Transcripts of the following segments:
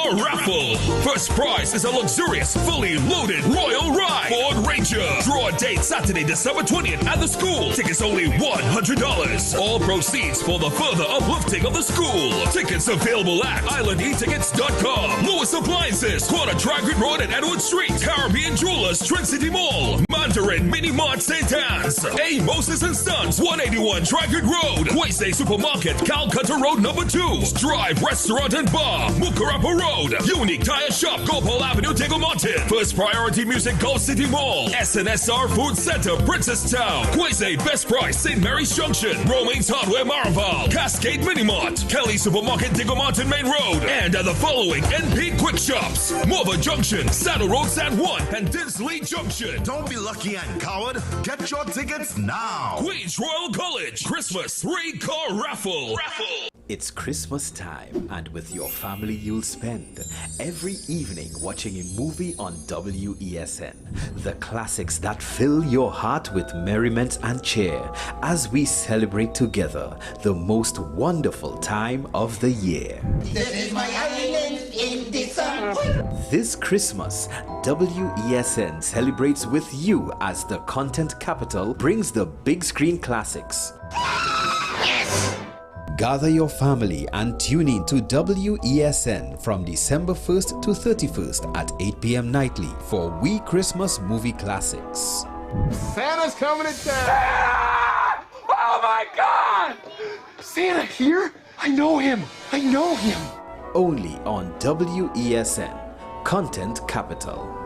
car raffle. First prize is a luxurious, fully loaded Royal Ride Ford Ranger. Draw date Saturday, December 20th at the school. Tickets only $100. All proceeds for the further uplifting of the school. Tickets available at islandetickets.com. Lewis Appliances, corner Dragon Road and Edward Street. Caribbean Jewelers, Twin City Mall. Mandarin Mini Mart St. Anne's. A. Moses and Sons, 181 Dragon Road. Quaysay Supermarket, Calcutta Road number 2. Strive Restaurant and Bar, Mukarapa Road. Unique Tire Shop, Gopal Avenue, Martin. First Priority Music, Gulf City Mall. SNSR Food Center, Princesstown. Quaysay Best Price, St. Mary's Junction. Romaines Hardware, Maraval. Cascade Mini Mart. Kelly Supermarket, Martin Main Road. And at the following NP Quick Shops: Morva Junction, Saddle Road, San Juan, and Dinsley Junction. Don't be lucky and coward. Get your tickets now. Queens Royal College Christmas 3-car raffle. It's Christmas time, and with your family you'll spend every evening watching a movie on WESN. The classics that fill your heart with merriment and cheer as we celebrate together the most wonderful time of the year. This is my island in December. This Christmas, WESN celebrates with you as the content capital brings the big screen classics. Gather your family and tune in to WESN from December 1st to 31st at 8 p.m. nightly for We Christmas Movie Classics. Santa's coming to town! Santa! Oh my God! Santa here? I know him! Only on WESN, Content Capital.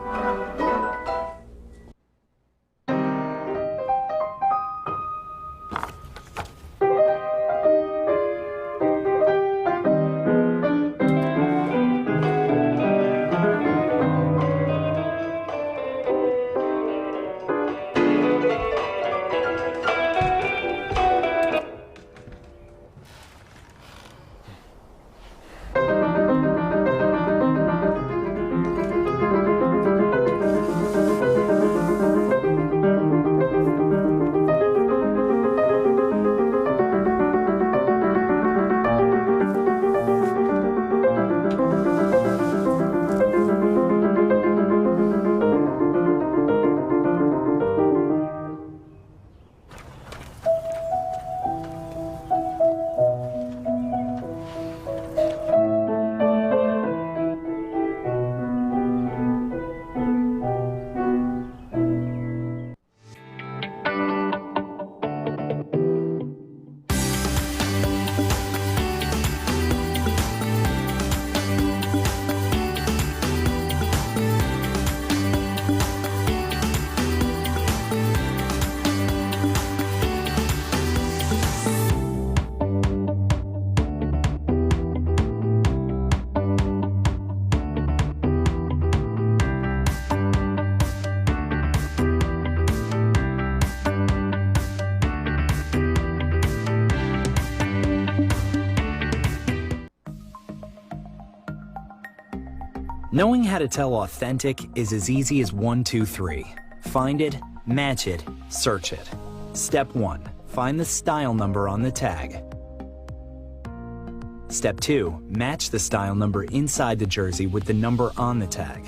Knowing how to tell authentic is as easy as 1, 2, 3. Find it, match it, search it. Step 1. Find the style number on the tag. Step 2. Match the style number inside the jersey with the number on the tag.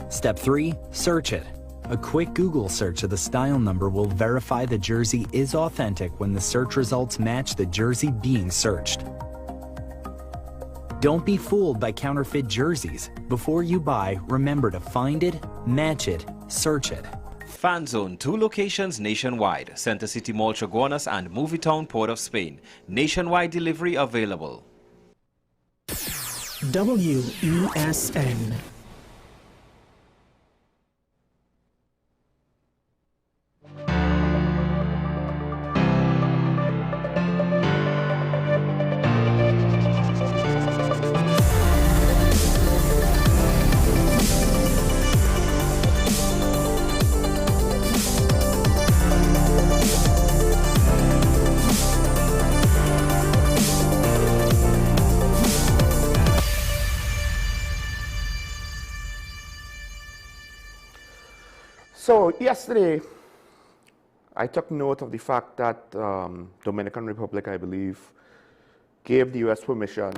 Step 3. Search it. A quick Google search of the style number will verify the jersey is authentic when the search results match the jersey being searched. Don't be fooled by counterfeit jerseys. Before you buy, remember to find it, match it, search it. Fan Zone, 2 locations nationwide: Center City Mall, Chaguanas, and Movietown, Port of Spain. Nationwide delivery available. WESN. So yesterday, I took note of the fact that Dominican Republic, I believe, gave the U.S. permission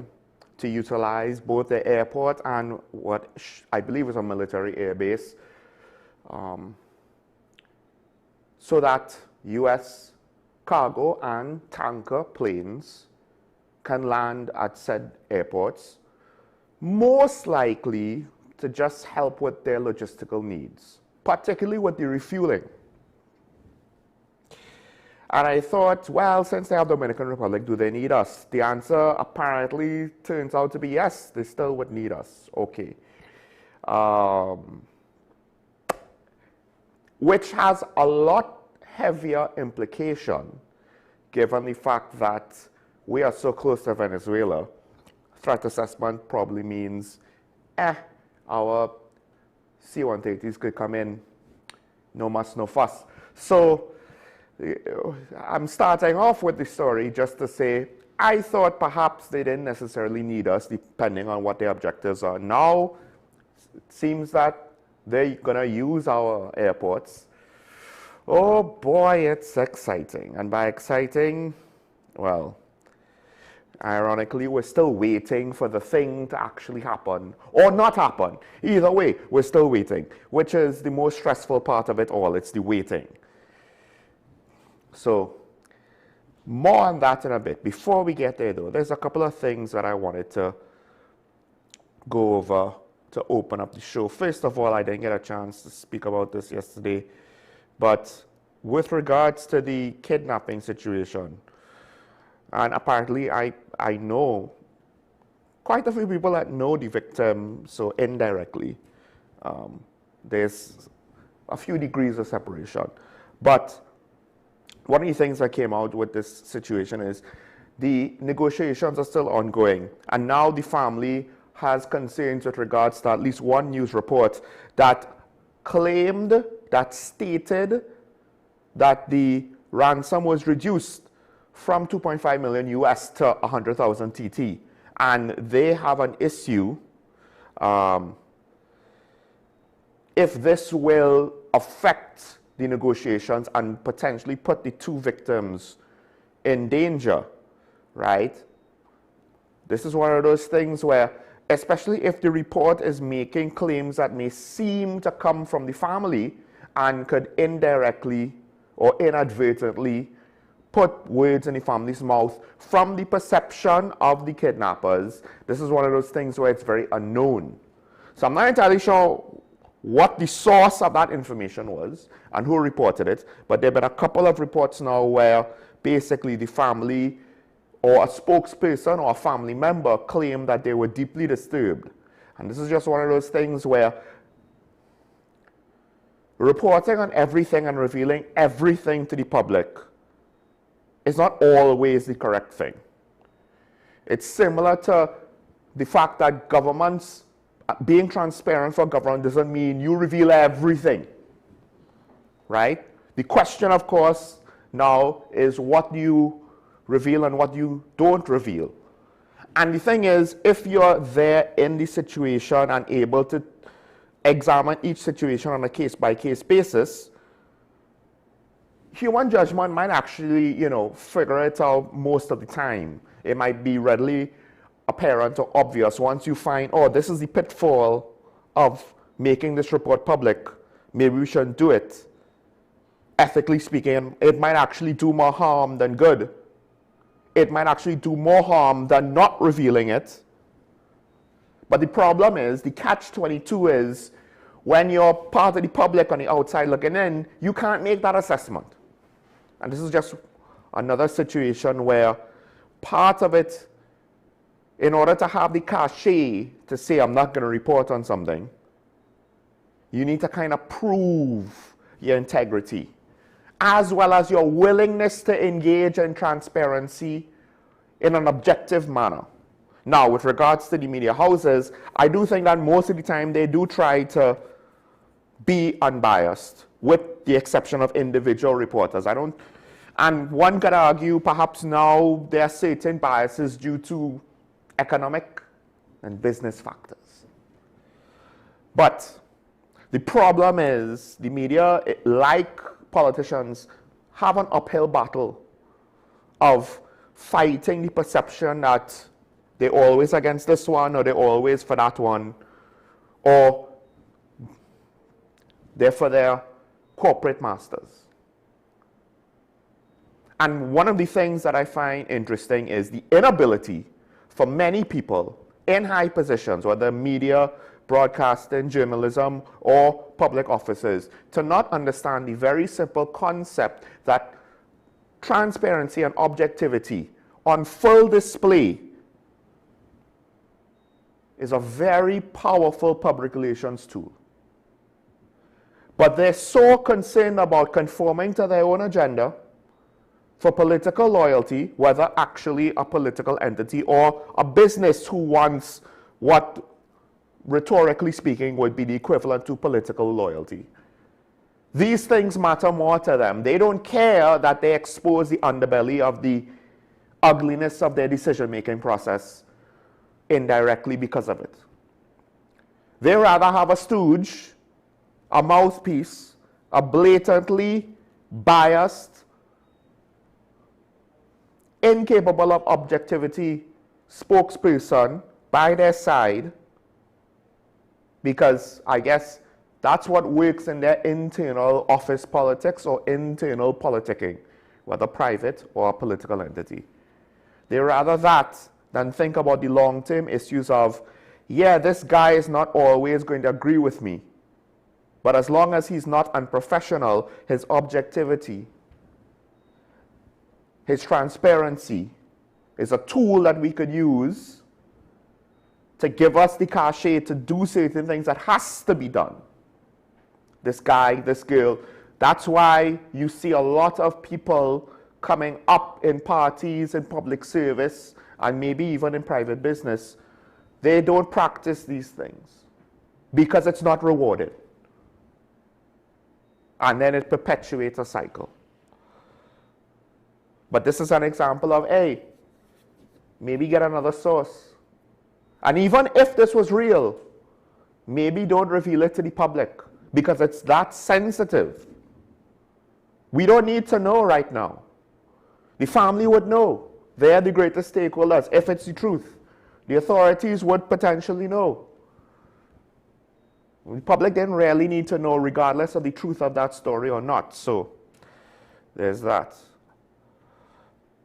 to utilize both the airport and what I believe is a military airbase, so that U.S. cargo and tanker planes can land at said airports, most likely to just help with their logistical needs, particularly with the refueling. And I thought, well, since they have the Dominican Republic, do they need us? The answer apparently turns out to be yes, they still would need us. Okay. Which has a lot heavier implication given the fact that we are so close to Venezuela. Threat assessment probably means, our C-130s could come in, no muss, no fuss. So I'm starting off with the story just to say, I thought perhaps they didn't necessarily need us, depending on what their objectives are. Now, it seems that they're going to use our airports. Oh boy, it's exciting. And by exciting, well, ironically, we're still waiting for the thing to actually happen, or not happen. Either way, we're still waiting, which is the most stressful part of it all. It's the waiting. So, more on that in a bit. Before we get there, though, there's a couple of things that I wanted to go over to open up the show. First of all, I didn't get a chance to speak about this yesterday, but with regards to the kidnapping situation, and apparently I know quite a few people that know the victim, so indirectly, there's a few degrees of separation. But one of the things that came out with this situation is the negotiations are still ongoing. And now the family has concerns with regards to at least one news report that claimed, that stated that the ransom was reduced from 2.5 million US to 100,000 TT. And they have an issue if this will affect the negotiations and potentially put the two victims in danger, right? This is one of those things where, especially if the report is making claims that may seem to come from the family and could indirectly or inadvertently put words in the family's mouth from the perception of the kidnappers, this is one of those things where it's very unknown. So I'm not entirely sure what the source of that information was and who reported it, but there have been a couple of reports now where basically the family or a spokesperson or a family member claimed that they were deeply disturbed. And this is just one of those things where reporting on everything and revealing everything to the public is not always the correct thing. It's similar to the fact that governments, being transparent for government doesn't mean you reveal everything, right? The question, of course, now is what you reveal and what you don't reveal. And the thing is, if you're there in the situation and able to examine each situation on a case-by-case basis, human judgment might actually, figure it out most of the time. It might be readily apparent or obvious once you find, oh, this is the pitfall of making this report public. Maybe we shouldn't do it. Ethically speaking, it might actually do more harm than good. It might actually do more harm than not revealing it. But the problem is, the catch-22 is, when you're part of the public on the outside looking in, you can't make that assessment. And this is just another situation where part of it, in order to have the cachet to say I'm not going to report on something, you need to kind of prove your integrity, as well as your willingness to engage in transparency in an objective manner. Now, with regards to the media houses, I do think that most of the time they do try to be unbiased, with the exception of individual reporters. And one could argue perhaps now there are certain biases due to economic and business factors. But the problem is the media, like politicians, have an uphill battle of fighting the perception that They're always against this one, or they're always for that one, or they're for their corporate masters. And one of the things that I find interesting is the inability for many people in high positions, whether media, broadcasting, journalism, or public offices, to not understand the very simple concept that transparency and objectivity on full display is a very powerful public relations tool. But they're so concerned about conforming to their own agenda for political loyalty, whether actually a political entity or a business who wants what, rhetorically speaking, would be the equivalent to political loyalty. These things matter more to them. They don't care that they expose the underbelly of the ugliness of their decision-making process indirectly because of it. They rather have a stooge, a mouthpiece, a blatantly biased, incapable of objectivity spokesperson by their side, because I guess that's what works in their internal office politics or internal politicking, whether private or a political entity. They rather that than think about the long-term issues of, yeah, this guy is not always going to agree with me, but as long as he's not unprofessional, his objectivity, his transparency is a tool that we could use to give us the cachet to do certain things that has to be done. This guy, this girl, that's why you see a lot of people coming up in parties, in public service, and maybe even in private business. They don't practice these things because it's not rewarded. And then it perpetuates a cycle. But this is an example of, hey, maybe get another source. And even if this was real, maybe don't reveal it to the public because it's that sensitive. We don't need to know right now. The family would know. They're the greatest stakeholders if it's the truth. The authorities would potentially know. The public didn't really need to know regardless of the truth of that story or not. So there's that.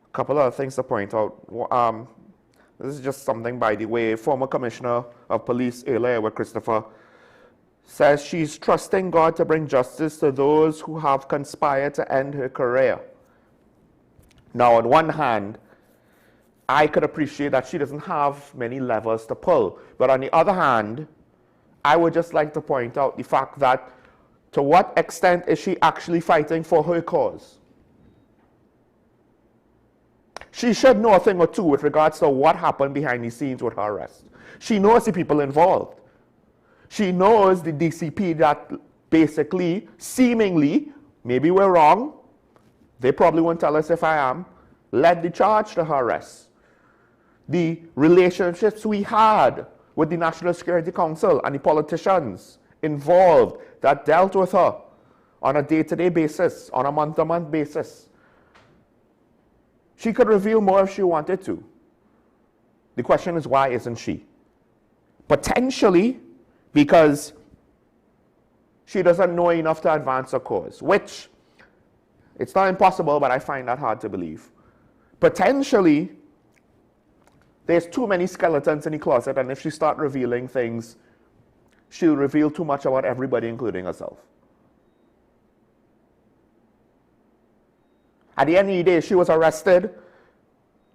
A couple other things to point out. This is just something by the way. Former Commissioner of Police Airlink Christopher says she's trusting God to bring justice to those who have conspired to end her career. Now, on one hand, I could appreciate that she doesn't have many levers to pull. But on the other hand, I would just like to point out the fact that to what extent is she actually fighting for her cause? She should know a thing or two with regards to what happened behind the scenes with her arrest. She knows the people involved. She knows the DCP that basically, seemingly, maybe we're wrong, they probably won't tell us if I am, led the charge to her arrest. The relationships we had with the National Security Council and the politicians involved that dealt with her on a day-to-day basis, on a month-to-month basis. She could reveal more if she wanted to. The question is, why isn't she? Potentially because she doesn't know enough to advance her cause, which it's not impossible, but I find that hard to believe. Potentially, there's too many skeletons in the closet, and if she starts revealing things, she'll reveal too much about everybody, including herself. At the end of the day, she was arrested.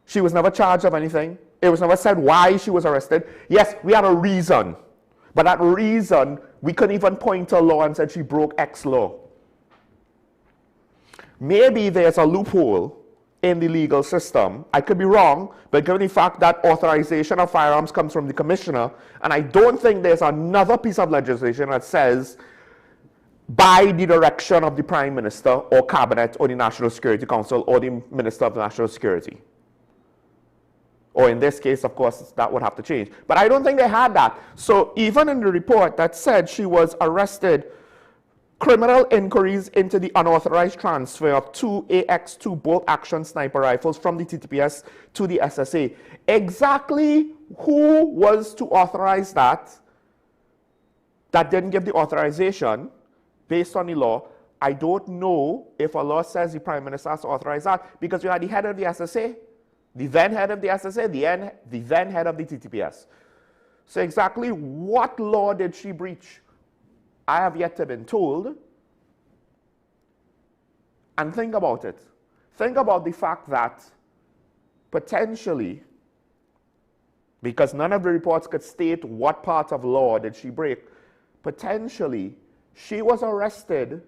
She was never charged of anything. It was never said why she was arrested. Yes, we had a reason, but that reason, we couldn't even point to a law and said she broke X law. Maybe there's a loophole in the legal system. I could be wrong, but given the fact that authorization of firearms comes from the commissioner, and I don't think there's another piece of legislation that says by the direction of the Prime Minister or Cabinet or the National Security Council or the Minister of National Security. Or in this case, of course, that would have to change. But I don't think they had that. So even in the report that said she was arrested criminal inquiries into the unauthorized transfer of 2 AX2 bolt-action sniper rifles from the TTPS to the SSA. Exactly who was to authorize that didn't give the authorization based on the law. I don't know if a law says the Prime Minister has to authorize that, because you had the head of the SSA, the then head of the SSA, the then head of the TTPS. So exactly what law did she breach? I have yet to been told. And think about it. Think about the fact that potentially, because none of the reports could state what part of law did she break, potentially she was arrested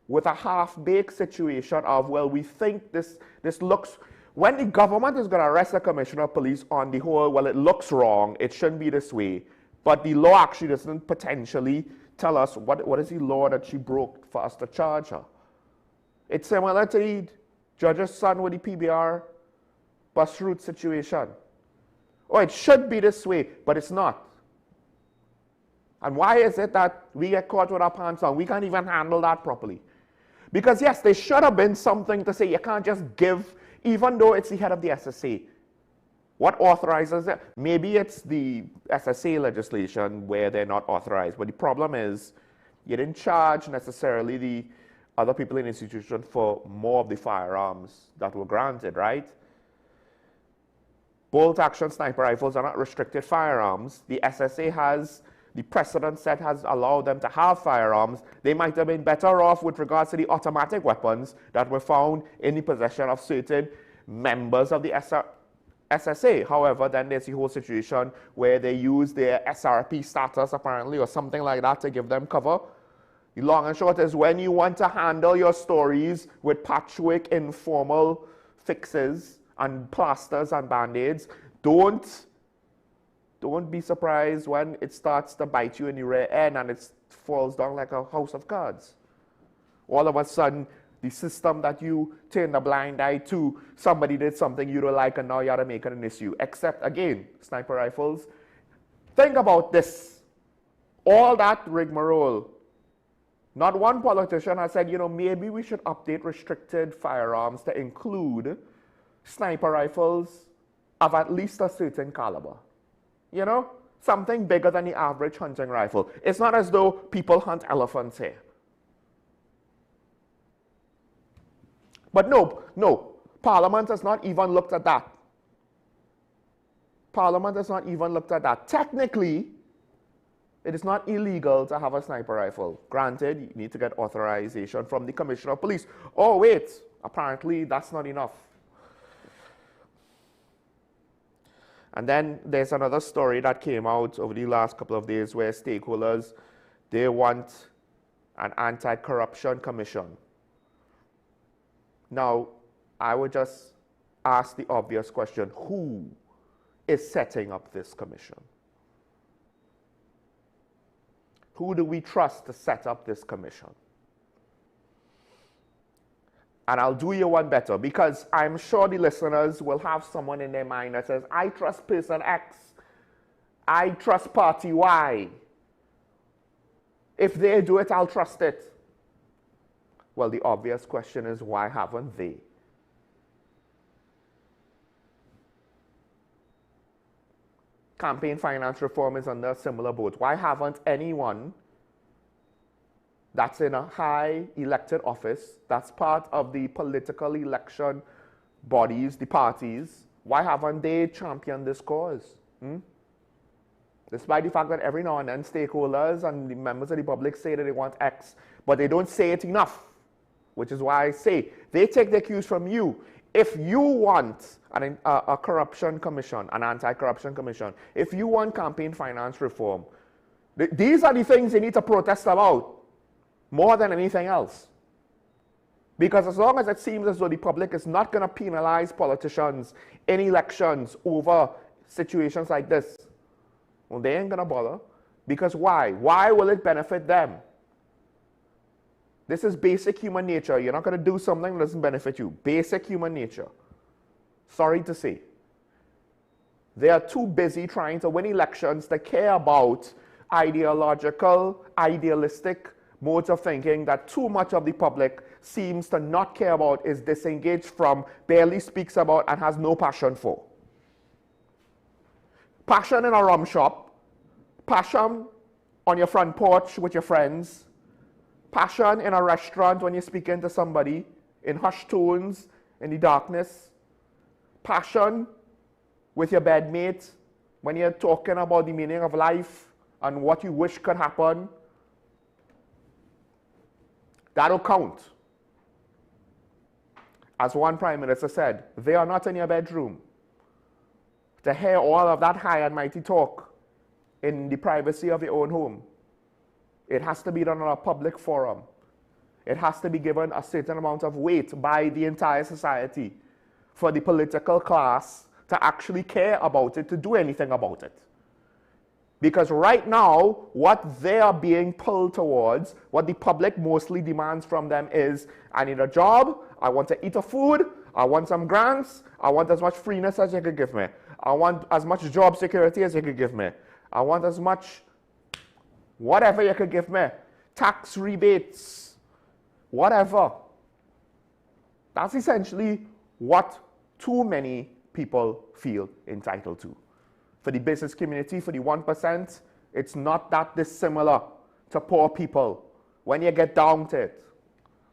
with a half-baked situation of, well, we think this looks, when the government is going to arrest a commissioner of police on the whole, well, it looks wrong, it shouldn't be this way. But the law actually doesn't potentially tell us what is the law that she broke for us to charge her. It's similar to the judge's son with the PBR bus route situation. Oh, it should be this way, but it's not. And why is it that we get caught with our pants on? We can't even handle that properly. Because yes, there should have been something to say you can't just give, even though it's the head of the SSA. What authorizes it? Maybe it's the SSA legislation where they're not authorized. But the problem is you didn't charge necessarily the other people in the institution for more of the firearms that were granted, right? Bolt-action sniper rifles are not restricted firearms. The SSA has, the precedent set has allowed them to have firearms. They might have been better off with regards to the automatic weapons that were found in the possession of certain members of the SSA. However, then there's the whole situation where they use their SRP status apparently or something like that to give them cover. The long and short is, when you want to handle your stories with patchwork informal fixes and plasters and band-aids, don't be surprised when it starts to bite you in the rear end and it falls down like a house of cards. All of a sudden, the system that you turned a blind eye to, somebody did something you don't like and now you have to make it an issue. Except, again, sniper rifles. Think about this. All that rigmarole. Not one politician has said, you know, maybe we should update restricted firearms to include sniper rifles of at least a certain caliber. You know, something bigger than the average hunting rifle. It's not as though people hunt elephants here. But no, Parliament has not even looked at that. Parliament has not even looked at that. Technically, it is not illegal to have a sniper rifle. Granted, you need to get authorization from the Commissioner of Police. Oh, wait, apparently that's not enough. And then there's another story that came out over the last couple of days where stakeholders, they want an anti-corruption commission. Now, I would just ask the obvious question, who is setting up this commission? Who do we trust to set up this commission? And I'll do you one better, because I'm sure the listeners will have someone in their mind that says, I trust person X, I trust party Y. If they do it, I'll trust it. Well, the obvious question is, why haven't they? Campaign finance reform is under a similar boat. Why haven't anyone that's in a high elected office, that's part of the political election bodies, the parties, why haven't they championed this cause? Despite the fact that every now and then stakeholders and the members of the public say that they want X, but they don't say it enough, which is why I say they take their cues from you. If you want a corruption commission, an anti-corruption commission, if you want campaign finance reform, these are the things you need to protest about more than anything else. Because as long as it seems as though the public is not going to penalize politicians in elections over situations like this, well, they ain't going to bother. Because why? Why will it benefit them? This is basic human nature. You're not going to do something that doesn't benefit you. Basic human nature. Sorry to say. They are too busy trying to win elections to care about ideological, idealistic modes of thinking that too much of the public seems to not care about, is disengaged from, barely speaks about, and has no passion for. Passion in a rum shop, passion on your front porch with your friends, passion in a restaurant when you're speaking to somebody in hushed tones in the darkness, passion with your bedmate when you're talking about the meaning of life and what you wish could happen. That'll count. As one Prime Minister said, they are not in your bedroom. To hear all of that high and mighty talk in the privacy of your own home, it has to be done on a public forum. It has to be given a certain amount of weight by the entire society for the political class to actually care about it, to do anything about it. Because right now, what they are being pulled towards, what the public mostly demands from them is, I need a job, I want to eat a food, I want some grants, I want as much freeness as you could give me. I want as much job security as you could give me. I want as much whatever you could give me. Tax rebates, whatever. That's essentially what too many people feel entitled to. For the business community, for the 1%, it's not that dissimilar to poor people when you get down to it.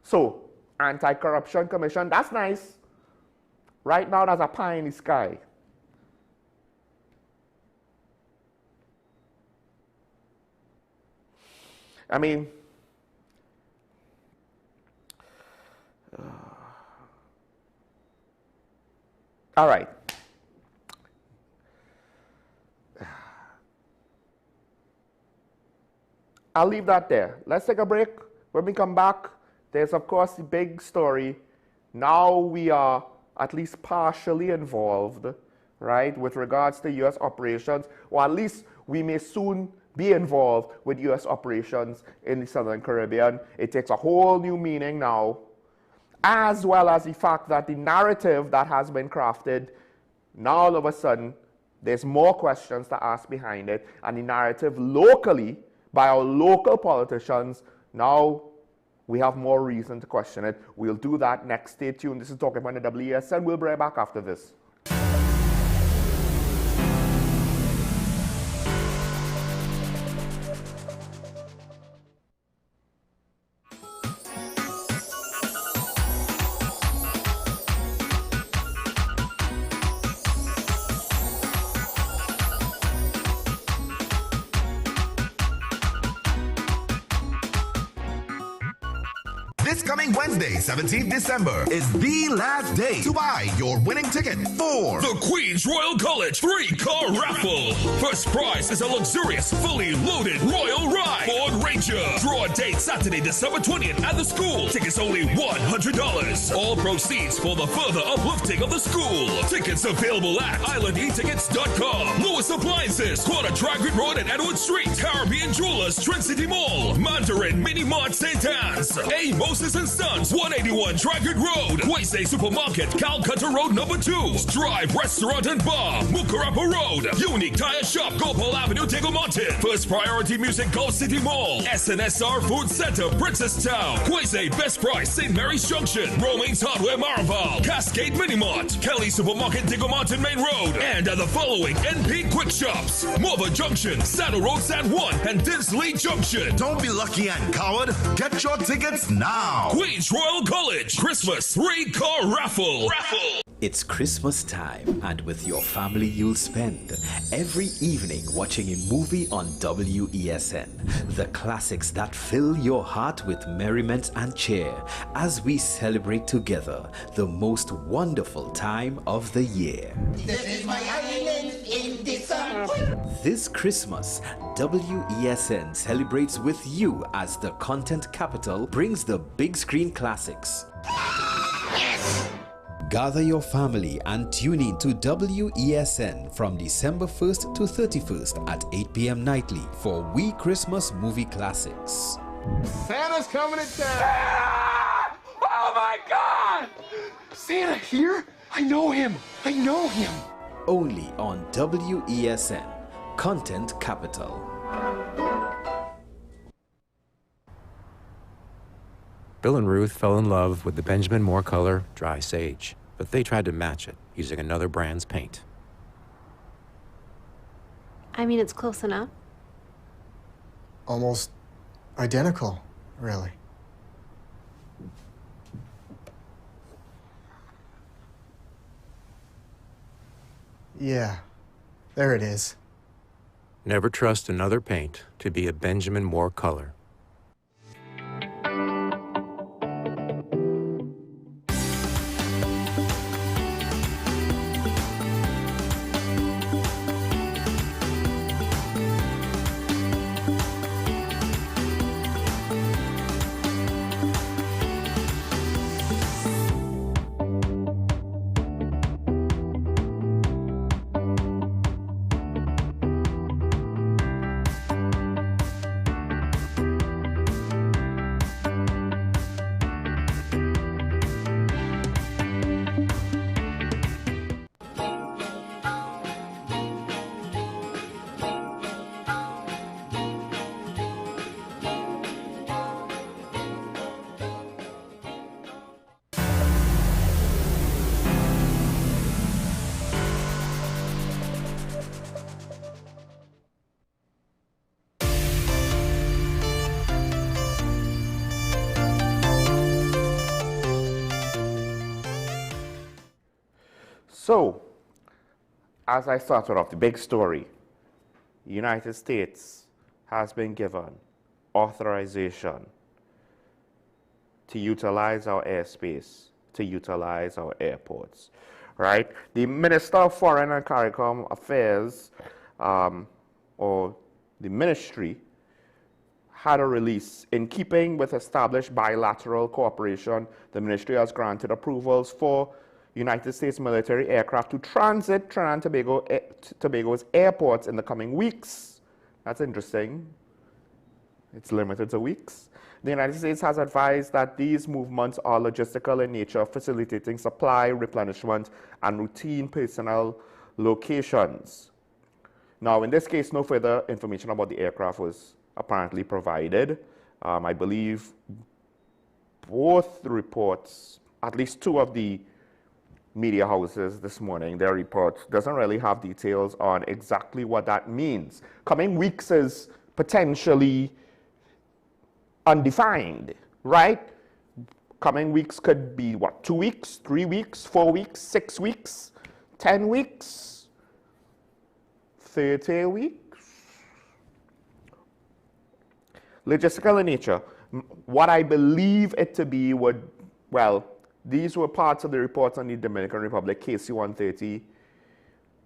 So, anti-corruption commission, that's nice. Right now, there's a pie in the sky. I mean, all right. I'll leave that there. Let's take a break. When we come back, there's of course the big story. Now we are at least partially involved, right, with regards to U.S. operations, or at least we may soon be involved with U.S. operations in the Southern Caribbean. It takes a whole new meaning now, as well as the fact that the narrative that has been crafted, now all of a sudden, there's more questions to ask behind it, and the narrative locally, by our local politicians, now we have more reason to question it. We'll do that next. Stay tuned. This is Talking About the WESN. We'll be right back after this. This coming Wednesday, 17th December, is the last day to buy your winning ticket for the Queen's Royal College 3-car raffle. First prize is a luxurious, fully loaded Royal Ride Ford Ranger. Draw date Saturday, December 20th at the school. Tickets only $100. All proceeds for the further uplifting of the school. Tickets available at islandetickets.com. Lewis Appliances, Quarter Dragon Road and Edward Street. Caribbean Jewelers, Trinity Mall. Mandarin Mini Mart St. Anne's. A. Moses and Sons, 181 Dragon Road. Quaysay Supermarket, Calcutta Road number 2. Strive Restaurant and Bar, Mukarapa Road. Unique Tire Shop, Gopal Avenue, Tegomartin. First Priority Music, Gulf City Mall. SNSR Food Center, Princesstown. Quaysay Best Price, St. Mary's Junction. Romaines Hardware, Maraval. Cascade Minimart. Kelly Supermarket, Tegomartin Main Road. And at the following NP Quick Shops: Morva Junction, Saddle Road, San Juan, and Dinsley Junction. Don't Be Lucky and Coward. Get your tickets now. Queen's Royal College Christmas 3-car raffle. It's Christmas time, and with your family you'll spend every evening watching a movie on WESN. The classics that fill your heart with merriment and cheer as we celebrate together the most wonderful time of the year. This is my island in December. This Christmas, WESN celebrates with you as the content capital brings the big screen classics. Gather your family and tune in to WESN from December 1st to 31st at 8 p.m. nightly for We Christmas Movie Classics. Santa's coming to town. Ah! Oh my God! Santa here? I know him. Only on WESN, Content Capital. Bill and Ruth fell in love with the Benjamin Moore color Dry Sage, but they tried to match it using another brand's paint. I mean, it's close enough. Almost identical, really. Yeah, there it is. Never trust another paint to be a Benjamin Moore color. So, as I started off, the big story, the United States has been given authorization to utilize our airspace, to utilize our airports, right? The Minister of Foreign and CARICOM Affairs, or the ministry, had a release. In keeping with established bilateral cooperation, the ministry has granted approvals for United States military aircraft to transit Trinidad and Tobago's airports in the coming weeks. That's interesting. It's limited to weeks. The United States has advised that these movements are logistical in nature, facilitating supply, replenishment, and routine personnel locations. Now, in this case, no further information about the aircraft was apparently provided. I believe both reports, at least two of the media houses this morning, their report doesn't really have details on exactly what that means. Coming weeks is potentially undefined, right? Coming weeks could be what, 2 weeks, 3 weeks, 4 weeks, 6 weeks, 10 weeks, 30 weeks. Logistical in nature. What I believe it to be would, well, these were parts of the reports on the Dominican Republic KC-130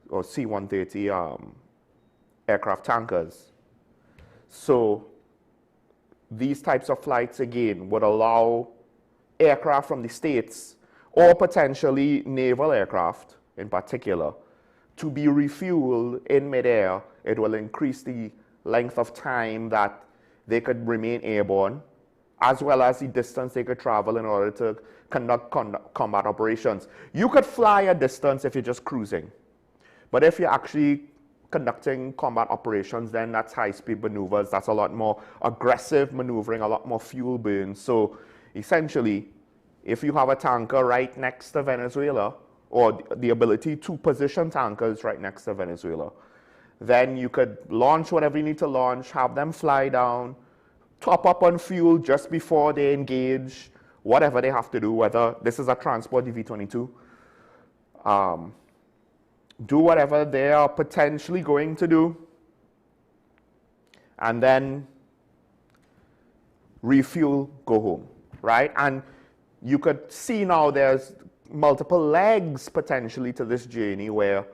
or C-130 aircraft tankers. So these types of flights, again, would allow aircraft from the States or potentially naval aircraft in particular to be refueled in midair. It will increase the length of time that they could remain airborne, as well as the distance they could travel in order to conduct combat operations. You could fly a distance if you're just cruising. But if you're actually conducting combat operations, then that's high-speed maneuvers. That's a lot more aggressive maneuvering, a lot more fuel burn. So essentially, if you have a tanker right next to Venezuela, or the ability to position tankers right next to Venezuela, then you could launch whatever you need to launch, have them fly down, top up on fuel just before they engage, whatever they have to do, whether this is a transport V-22, do whatever they are potentially going to do, and then refuel, go home, right? And you could see now there's multiple legs potentially to this journey where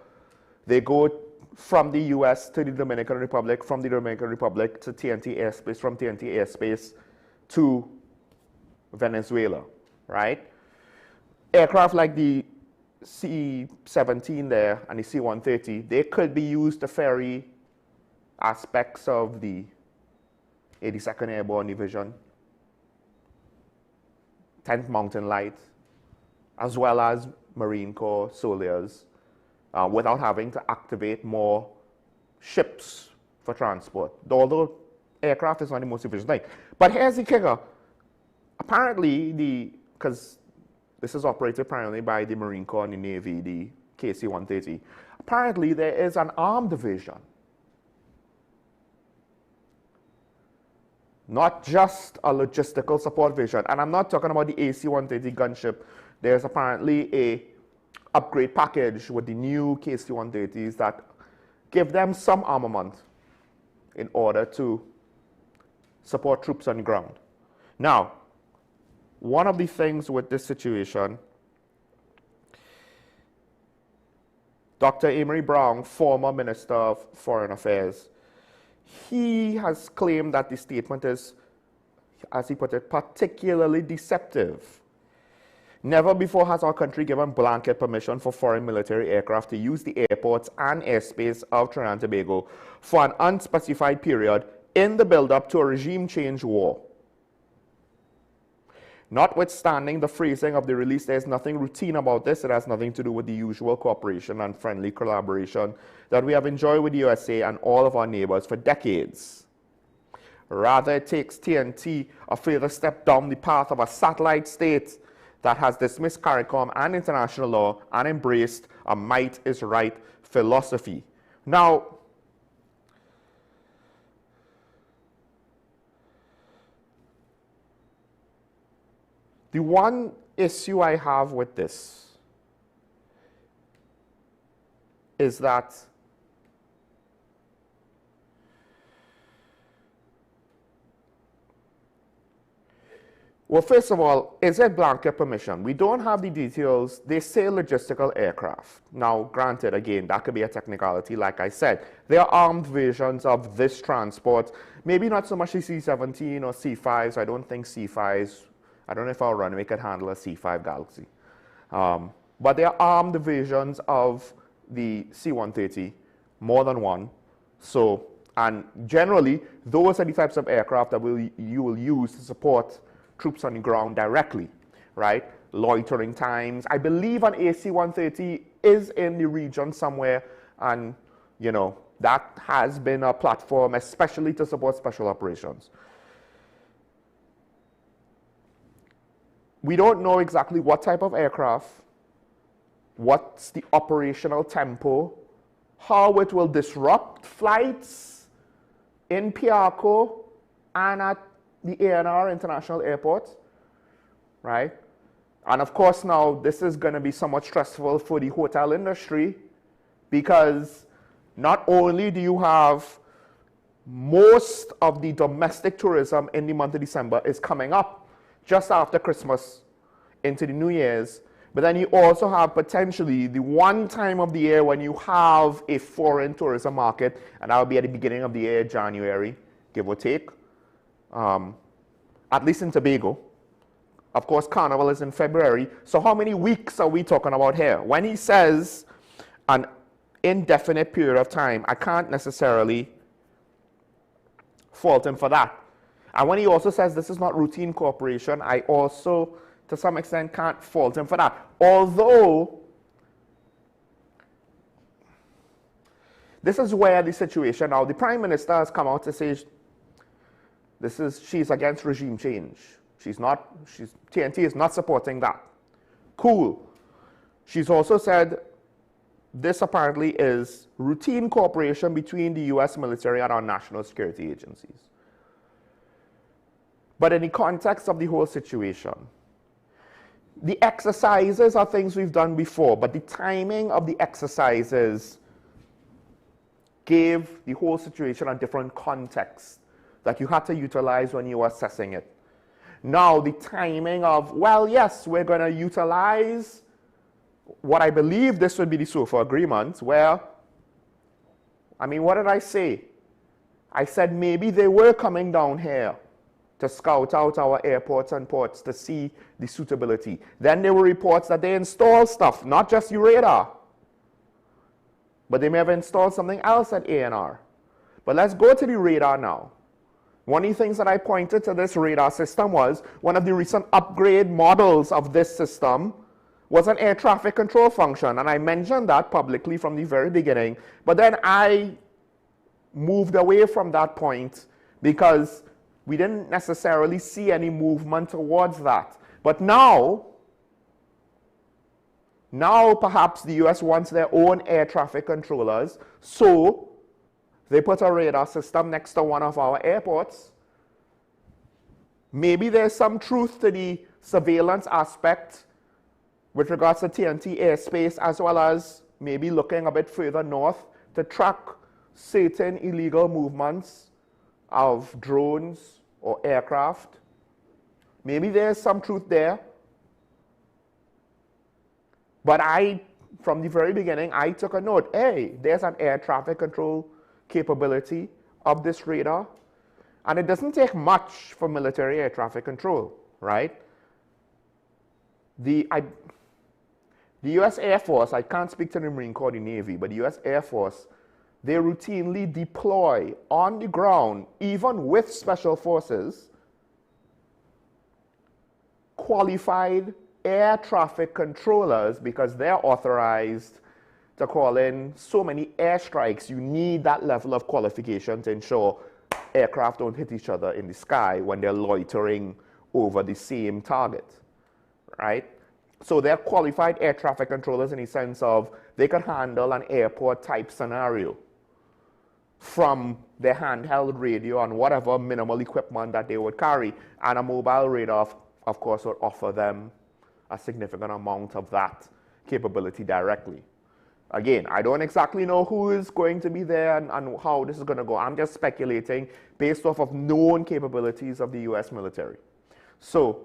they go from the US to the Dominican Republic, from the Dominican Republic to TNT airspace, from TNT airspace to Venezuela, right? Aircraft like the C-17 there and the C-130, they could be used to ferry aspects of the 82nd Airborne Division, 10th Mountain Light, as well as Marine Corps soldiers, without having to activate more ships for transport. Although aircraft is not the most efficient thing. But here's the kicker. apparently, because this is operated primarily by the Marine Corps and the Navy, the KC-130, apparently there is an armed division. Not just a logistical support vision. And I'm not talking about the AC-130 gunship. There's apparently a upgrade package with the new KC-130s that give them some armament in order to support troops on the ground. Now, one of the things with this situation, Dr. Amory Brown, former Minister of Foreign Affairs, he has claimed that the statement is, as he put it, particularly deceptive. Never before has our country given blanket permission for foreign military aircraft to use the airports and airspace of Trinidad and Tobago for an unspecified period in the build-up to a regime change war. Notwithstanding the phrasing of the release, there's nothing routine about this. It has nothing to do with the usual cooperation and friendly collaboration that we have enjoyed with the USA and all of our neighbors for decades. Rather, it takes TNT a further step down the path of a satellite state that has dismissed CARICOM and international law and embraced a might is right philosophy. Now, the one issue I have with this is that well, first of all, is it blanket permission? We don't have the details. They say logistical aircraft. Now, granted, again, that could be a technicality, like I said. There are armed versions of this transport. Maybe not so much the C-17 or C-5s. I don't think C-5s, I don't know if our runway could handle a C-5 Galaxy. But there are armed versions of the C-130, more than one. So, and generally, those are the types of aircraft that you will use to support troops on the ground directly, right? Loitering times. I believe an AC-130 is in the region somewhere, and, you know, that has been a platform, especially to support special operations. We don't know exactly what type of aircraft, what's the operational tempo, how it will disrupt flights in Piarco and at the ANR International Airport, right? And of course now this is going to be somewhat stressful for the hotel industry, because not only do you have most of the domestic tourism in the month of December is coming up just after Christmas into the New Year's, but then you also have potentially the one time of the year when you have a foreign tourism market, and that will be at the beginning of the year, January, give or take. At least in Tobago. Of course, Carnival is in February. So how many weeks are we talking about here? When he says an indefinite period of time, I can't necessarily fault him for that. And when he also says this is not routine cooperation, I also, to some extent, can't fault him for that. Although, this is where the situation now, the Prime Minister has come out to say she's against regime change. TNT is not supporting that. Cool. She's also said this apparently is routine cooperation between the US military and our national security agencies. But in the context of the whole situation, the exercises are things we've done before, but the timing of the exercises gave the whole situation a different context that you had to utilize when you were assessing it. Now, the timing of, well, yes, we're going to utilize what I believe this would be the SOFA agreement, where, I mean, what did I say? I said maybe they were coming down here to scout out our airports and ports to see the suitability. Then there were reports that they installed stuff, not just your radar, but they may have installed something else at ANR. But let's go to the radar now. One of the things that I pointed to this radar system was one of the recent upgrade models of this system was an air traffic control function. And I mentioned that publicly from the very beginning. But then I moved away from that point because we didn't necessarily see any movement towards that. But now perhaps the US wants their own air traffic controllers, so they put a radar system next to one of our airports. Maybe there's some truth to the surveillance aspect with regards to TNT airspace, as well as maybe looking a bit further north to track certain illegal movements of drones or aircraft. Maybe there's some truth there. But from the very beginning, I took a note. Hey, there's an air traffic control capability of this radar. And it doesn't take much for military air traffic control, right? The US Air Force, I can't speak to the Marine Corps or the Navy, but the US Air Force, they routinely deploy on the ground, even with special forces, qualified air traffic controllers, because they're authorized to call in so many airstrikes. You need that level of qualification to ensure aircraft don't hit each other in the sky when they're loitering over the same target, right? So they're qualified air traffic controllers in the sense of they can handle an airport type scenario from their handheld radio and whatever minimal equipment that they would carry. And a mobile radar, of course, would offer them a significant amount of that capability directly. Again, I don't exactly know who is going to be there and how this is going to go. I'm just speculating based off of known capabilities of the US military. So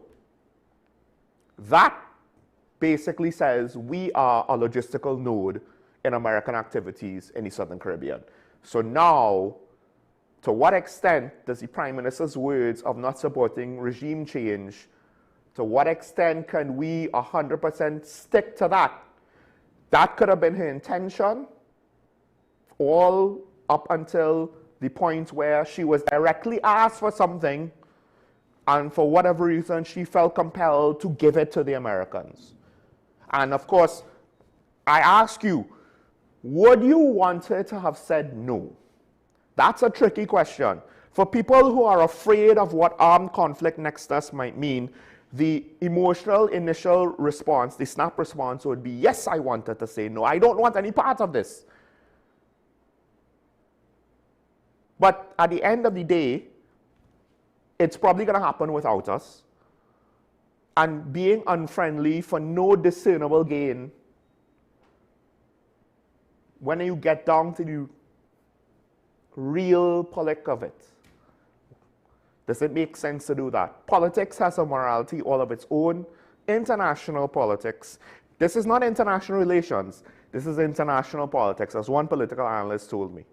that basically says we are a logistical node in American activities in the Southern Caribbean. So now, to what extent does the Prime Minister's words of not supporting regime change, to what extent can we 100% stick to that? That could have been her intention all up until the point where she was directly asked for something, and for whatever reason she felt compelled to give it to the Americans. And of course, I ask you, would you want her to have said no? That's a tricky question. For people who are afraid of what armed conflict next to us might mean, the emotional initial response, the snap response would be, yes, I wanted to say no. I don't want any part of this. But at the end of the day, it's probably going to happen without us. And being unfriendly for no discernible gain, when you get down to the real politics of it, does it make sense to do that? Politics has a morality all of its own. International politics. This is not international relations. This is international politics, as one political analyst told me.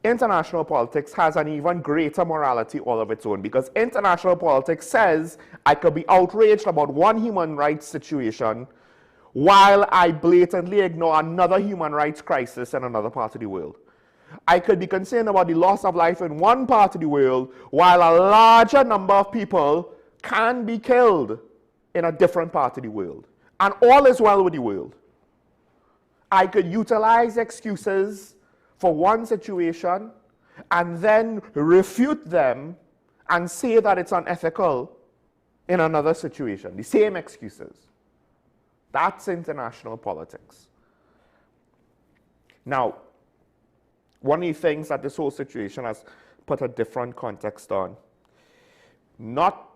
International politics has an even greater morality all of its own, because international politics says I could be outraged about one human rights situation while I blatantly ignore another human rights crisis in another part of the world. I could be concerned about the loss of life in one part of the world while a larger number of people can be killed in a different part of the world. And all is well with the world. I could utilize excuses for one situation and then refute them and say that it's unethical in another situation. The same excuses. That's international politics. Now, one of the things that this whole situation has put a different context on. Not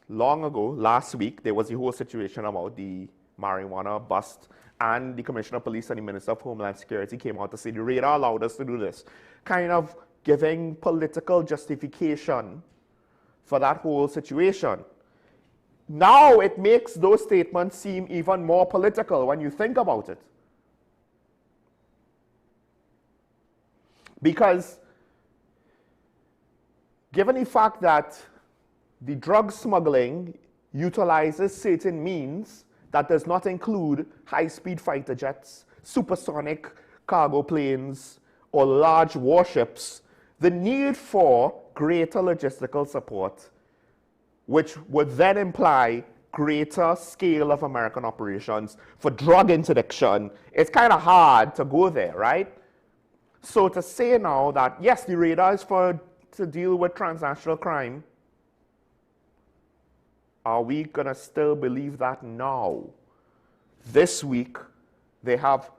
long ago, last week, there was the whole situation about the marijuana bust, and the Commissioner of Police and the Minister of Homeland Security came out to say the radar allowed us to do this, kind of giving political justification for that whole situation. Now it makes those statements seem even more political when you think about it. Because given the fact that the drug smuggling utilizes certain means that does not include high-speed fighter jets, supersonic cargo planes, or large warships, the need for greater logistical support, which would then imply greater scale of American operations for drug interdiction, it's kind of hard to go there, right? So to say now that, yes, the radar is for to deal with transnational crime, are we going to still believe that now? This week, they have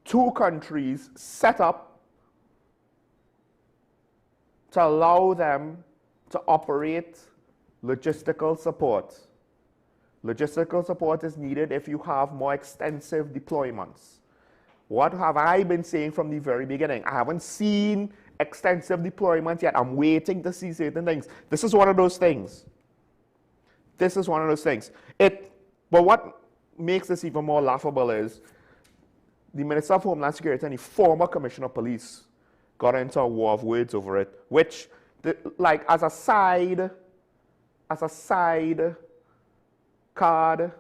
2 countries set up to allow them to operate logistical support. Logistical support is needed if you have more extensive deployments. What have I been saying from the very beginning? I haven't seen extensive deployments yet. I'm waiting to see certain things. This is one of those things. This is one of those things. But what makes this even more laughable is the Minister of Homeland Security and the former Commissioner of Police got into a war of words over it, which, like, as a side card,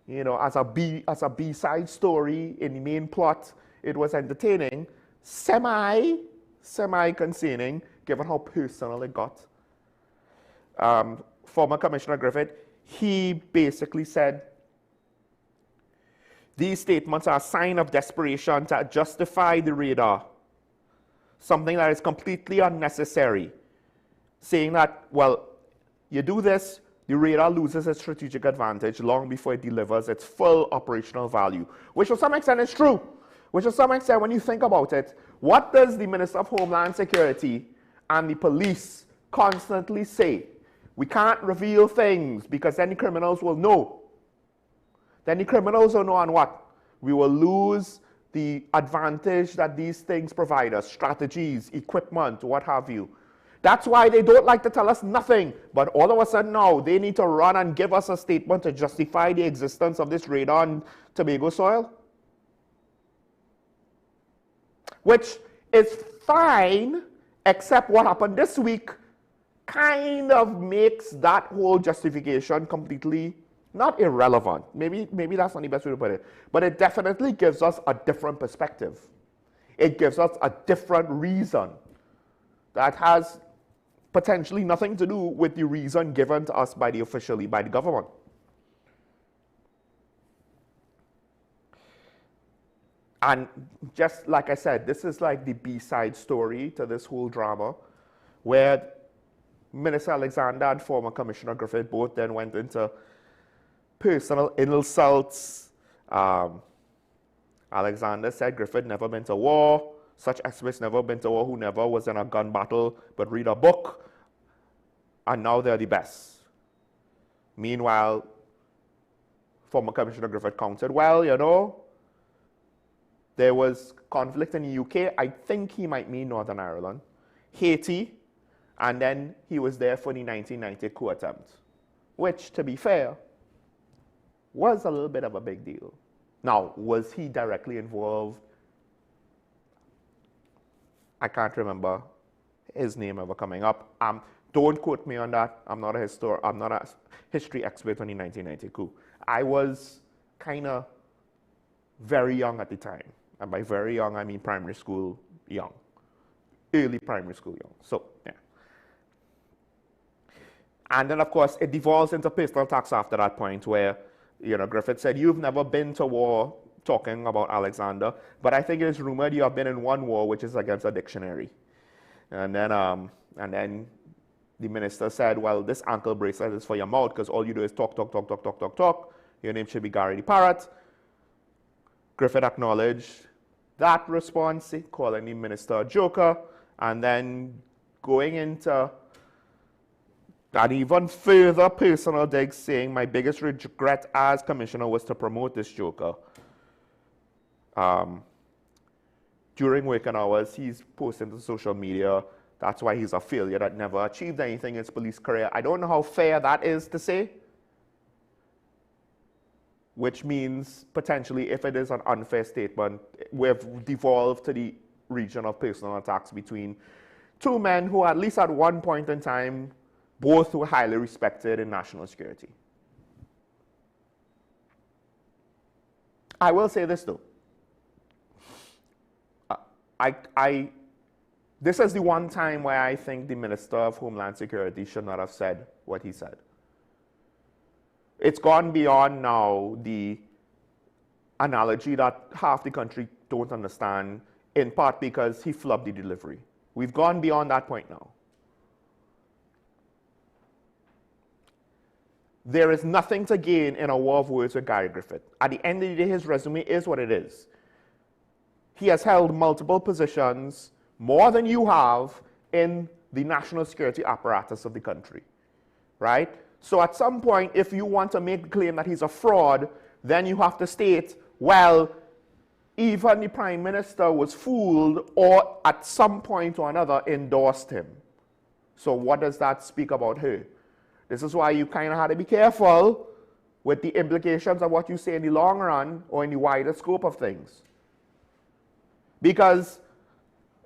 you know, as a B-side story in the main plot, it was entertaining, semi-concerning, given how personal it got. Former Commissioner Griffith, he basically said, these statements are a sign of desperation to justify the radar, something that is completely unnecessary, saying that, well, you do this, the radar loses its strategic advantage long before it delivers its full operational value, which to some extent is true. Which to some extent, when you think about it, what does the Minister of Homeland Security and the police constantly say? We can't reveal things because then the criminals will know. Then the criminals will know on what? We will lose the advantage that these things provide us, strategies, equipment, what have you. That's why they don't like to tell us nothing. But all of a sudden now, they need to run and give us a statement to justify the existence of this radar on Tobago soil. Which is fine, except what happened this week kind of makes that whole justification completely, not irrelevant. Maybe that's not the best way to put it. But it definitely gives us a different perspective. It gives us a different reason that has potentially nothing to do with the reason given to us by the government. And just like I said, this is like the B-side story to this whole drama, where Minister Alexander and former Commissioner Griffith both then went into personal insults. Alexander said Griffith never been to war. Such experts never been to war who never was in a gun battle but read a book. And now they're the best. Meanwhile, former Commissioner Griffith countered, well, you know, there was conflict in the UK. I think he might mean Northern Ireland. Haiti. And then he was there for the 1990 coup attempt, which, to be fair, was a little bit of a big deal. Now, was he directly involved? I can't remember his name ever coming up. Don't quote me on that. I'm not a history expert on the 1990 coup. I was kind of very young at the time. And by very young, I mean primary school young. Early primary school young. So, yeah. And then, of course, it devolves into personal attacks after that point where, you know, Griffith said, you've never been to war, talking about Alexander, but I think it is rumored you have been in one war, which is against a dictionary. And then the minister said, well, this ankle bracelet is for your mouth because all you do is talk, talk, talk, talk, talk, talk, talk. Your name should be Gary the Parrot. Griffith acknowledged that response, calling the minister a joker, and then going into an even further personal dig, saying my biggest regret as commissioner was to promote this joker. During working hours, he's posting to social media. That's why he's a failure that never achieved anything in his police career. I don't know how fair that is to say, which means potentially if it is an unfair statement, we've devolved to the region of personal attacks between two men who at least at one point in time both were highly respected in national security. I will say this though. This is the one time where I think the Minister of Homeland Security should not have said what he said. It's gone beyond now the analogy that half the country don't understand, in part because he flubbed the delivery. We've gone beyond that point now. There is nothing to gain in a war of words with Gary Griffith. At the end of the day, his resume is what it is. He has held multiple positions, more than you have, in the national security apparatus of the country, right? So at some point, if you want to make the claim that he's a fraud, then you have to state, well, even the Prime Minister was fooled or at some point or another endorsed him. So what does that speak about her? This is why you kind of had to be careful with the implications of what you say in the long run or in the wider scope of things. Because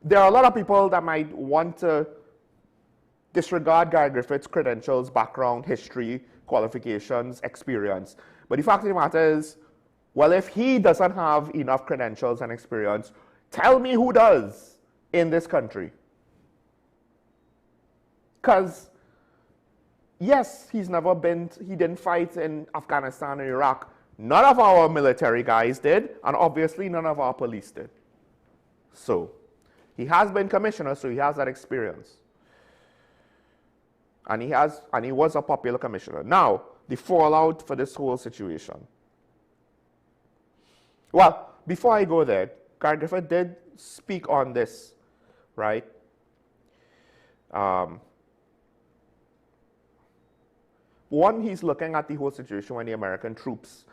there are a lot of people that might want to disregard Gary Griffith's credentials, background, history, qualifications, experience. But the fact of the matter is, well, if he doesn't have enough credentials and experience, tell me who does in this country. Because, yes, he didn't fight in Afghanistan and Iraq. None of our military guys did, and obviously none of our police did. So, he has been commissioner, so he has that experience. And he was a popular commissioner. Now, the fallout for this whole situation. Well, before I go there, Gary Griffith did speak on this, right? One, he's looking at the whole situation when the American troops,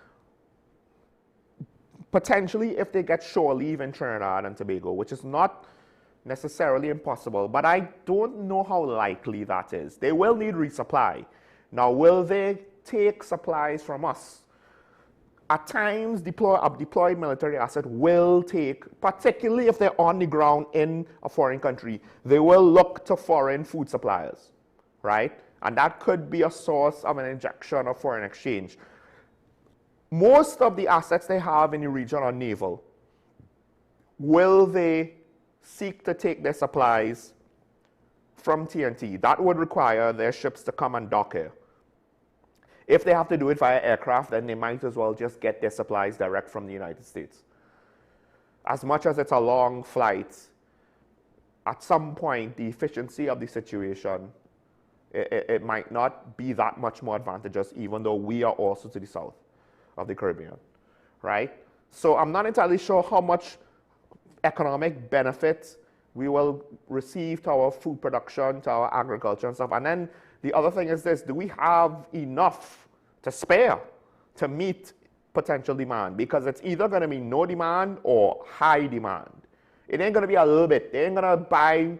potentially if they get shore leave in Trinidad and Tobago, which is not necessarily impossible, but I don't know how likely that is. They will need resupply. Now, will they take supplies from us? At times, a deployed military asset will take, particularly if they're on the ground in a foreign country, they will look to foreign food suppliers, right? And that could be a source of an injection of foreign exchange. Most of the assets they have in the region are naval. Will they seek to take their supplies from TNT? That would require their ships to come and dock here. If they have to do it via aircraft, then they might as well just get their supplies direct from the United States. As much as it's a long flight, at some point, the efficiency of the situation, it might not be that much more advantageous, even though we are also to the south of the Caribbean, right? So I'm not entirely sure how much economic benefit we will receive to our food production, to our agriculture and stuff. And then the other thing is this: do we have enough to spare to meet potential demand? Because it's either going to be no demand or high demand. It ain't going to be a little bit. They ain't going to buy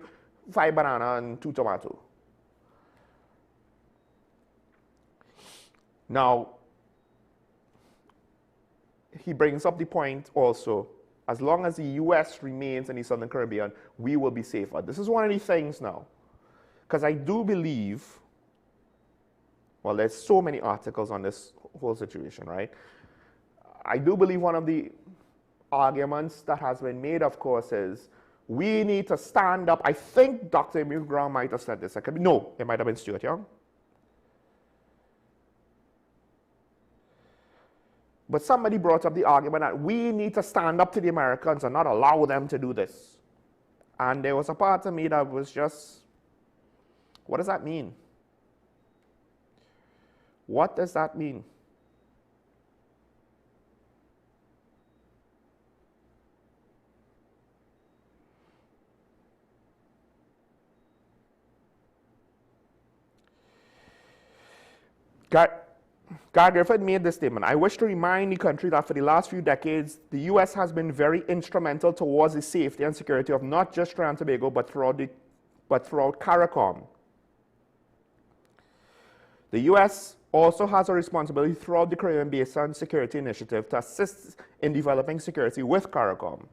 5 bananas and 2 tomatoes. Now, he brings up the point also, as long as the U.S. remains in the Southern Caribbean, we will be safer. This is one of the things now, because I do believe, well, there's so many articles on this whole situation, right? I do believe one of the arguments that has been made, of course, is we need to stand up. I think Dr. Emil Graham might have said this. No, it might have been Stuart Young. But somebody brought up the argument that we need to stand up to the Americans and not allow them to do this. And there was a part of me that was just, what does that mean? What does that mean? Gary Griffith made this statement: I wish to remind the country that for the last few decades, the U.S. has been very instrumental towards the safety and security of not just Trinidad and Tobago, but throughout CARICOM. The U.S. also has a responsibility throughout the Caribbean Basin Security Initiative to assist in developing security with CARICOM.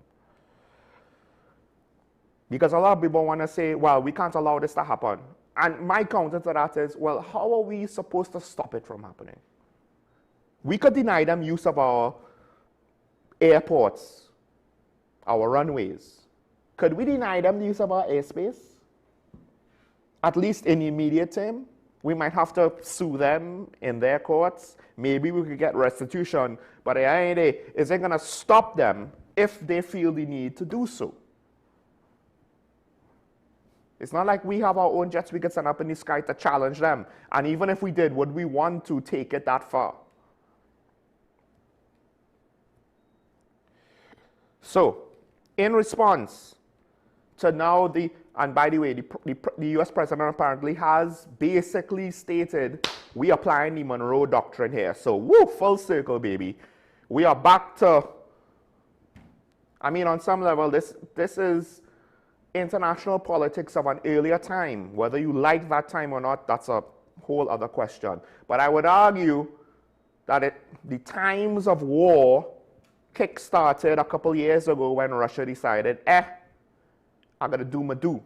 Because a lot of people want to say, well, we can't allow this to happen. And my counter to that is, well, how are we supposed to stop it from happening? We could deny them use of our airports, our runways. Could we deny them the use of our airspace? At least in the immediate term. We might have to sue them in their courts. Maybe we could get restitution. But at the end of the day, is it going to stop them if they feel the need to do so? It's not like we have our own jets we could send up in the sky to challenge them. And even if we did, would we want to take it that far? So, in response to now and by the way, the US president apparently has basically stated, we applying the Monroe Doctrine here. So, woo, full circle, baby. We are back to, I mean, on some level, this is international politics of an earlier time. Whether you like that time or not, that's a whole other question. But I would argue that the times of war kick-started a couple years ago when Russia decided, I'm going to do my do.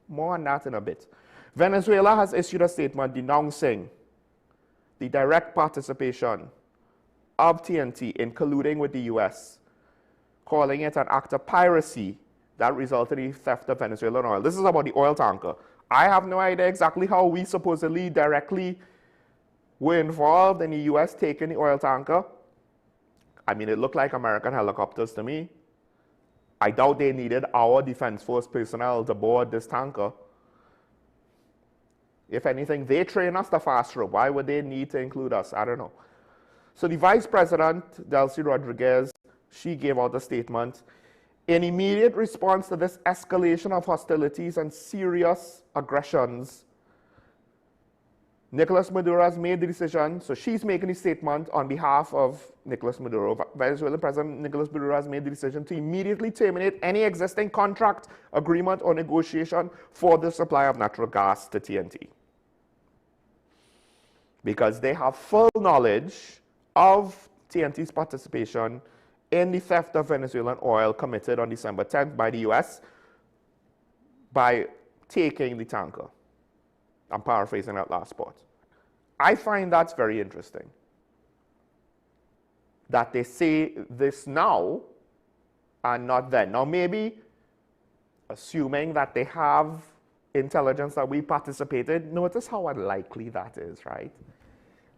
More on that in a bit. Venezuela has issued a statement denouncing the direct participation of TNT in colluding with the US, calling it an act of piracy that resulted in the theft of Venezuelan oil. This is about the oil tanker. I have no idea exactly how we supposedly directly were involved in the US taking the oil tanker. I mean, it looked like American helicopters to me. I doubt they needed our Defense Force personnel to board this tanker. If anything, they train us the fast rope. Why would they need to include us? I don't know. So the Vice President, Delcy Rodriguez, she gave out a statement. In immediate response to this escalation of hostilities and serious aggressions, Nicolas Maduro has made the decision, so she's making a statement on behalf of Nicolas Maduro. Venezuelan President Nicolas Maduro has made the decision to immediately terminate any existing contract, agreement, or negotiation for the supply of natural gas to TNT. Because they have full knowledge of TNT's participation in the theft of Venezuelan oil committed on December 10th by the US by taking the tanker. I'm paraphrasing that last part. I find that's very interesting. That they say this now and not then. Now maybe, assuming that they have intelligence that we participated, notice how unlikely that is, right?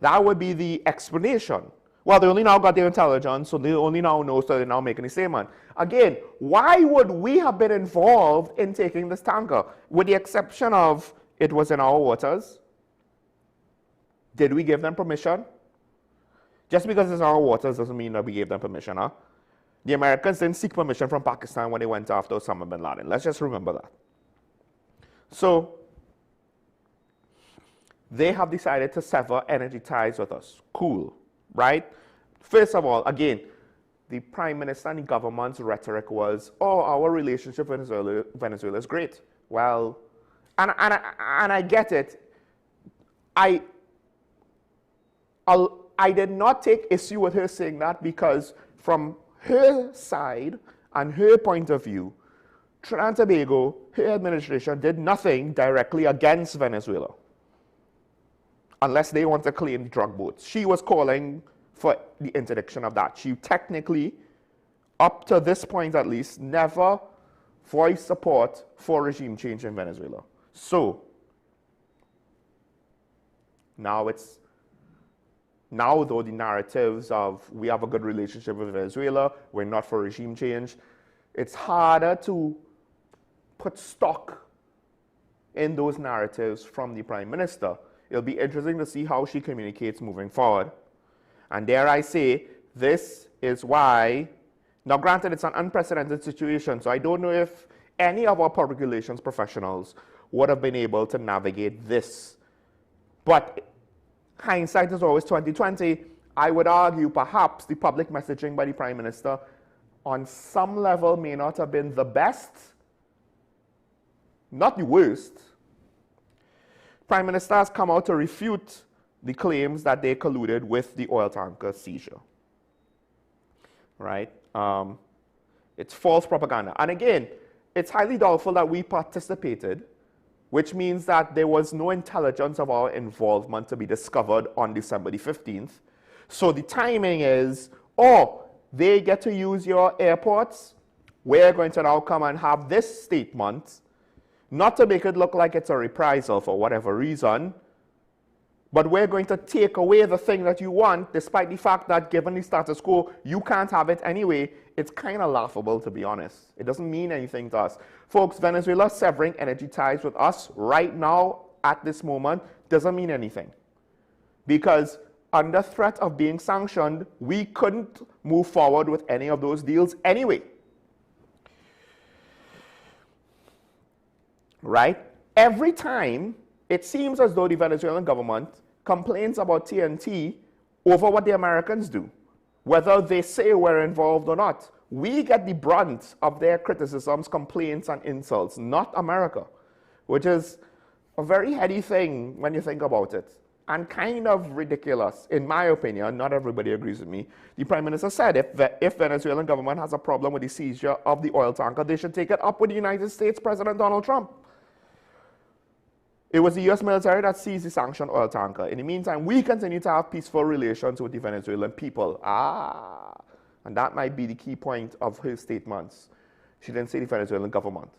That would be the explanation. Well, they only now got their intelligence, so they only now know, so they're now making a statement. Again, why would we have been involved in taking this tanker? With the exception of it was in our waters. Did we give them permission? Just because it's in our waters doesn't mean that we gave them permission, huh? The Americans didn't seek permission from Pakistan when they went after Osama bin Laden. Let's just remember that. So, they have decided to sever energy ties with us. Cool, right? First of all, again, the Prime Minister and the government's rhetoric was, oh, our relationship with Venezuela is great. Well, and I get it. I did not take issue with her saying that because from her side and her point of view, Trinidad and Tobago, her administration did nothing directly against Venezuela. Unless they want to claim the drug boats. She was calling for the interdiction of that. She technically, up to this point at least, never voiced support for regime change in Venezuela. So, now though the narratives of we have a good relationship with Venezuela, we're not for regime change, it's harder to put stock in those narratives from the Prime Minister. It'll be interesting to see how she communicates moving forward. And dare I say, this is why, now granted it's an unprecedented situation, so I don't know if any of our public relations professionals would have been able to navigate this. But hindsight is always 20/20. I would argue perhaps the public messaging by the Prime Minister on some level may not have been the best, not the worst. Prime Minister has come out to refute the claims that they colluded with the oil tanker seizure. Right? It's false propaganda. And again, it's highly doubtful that we participated, which means that there was no intelligence of our involvement to be discovered on December the 15th. So the timing is, oh, they get to use your airports. We're going to now come and have this statement, not to make it look like it's a reprisal for whatever reason, but we're going to take away the thing that you want, despite the fact that given the status quo, you can't have it anyway. It's kind of laughable, to be honest. It doesn't mean anything to us. Folks, Venezuela severing energy ties with us right now, at this moment, doesn't mean anything. Because under threat of being sanctioned, we couldn't move forward with any of those deals anyway. Right? Every time it seems as though the Venezuelan government complains about TNT over what the Americans do, whether they say we're involved or not. We get the brunt of their criticisms, complaints, and insults, not America, which is a very heady thing when you think about it, and kind of ridiculous, in my opinion. Not everybody agrees with me. The Prime Minister said if Venezuelan government has a problem with the seizure of the oil tanker, they should take it up with the United States President Donald Trump. It was the U.S. military that seized the sanctioned oil tanker. In the meantime, we continue to have peaceful relations with the Venezuelan people. And that might be the key point of her statements. She didn't say the Venezuelan government.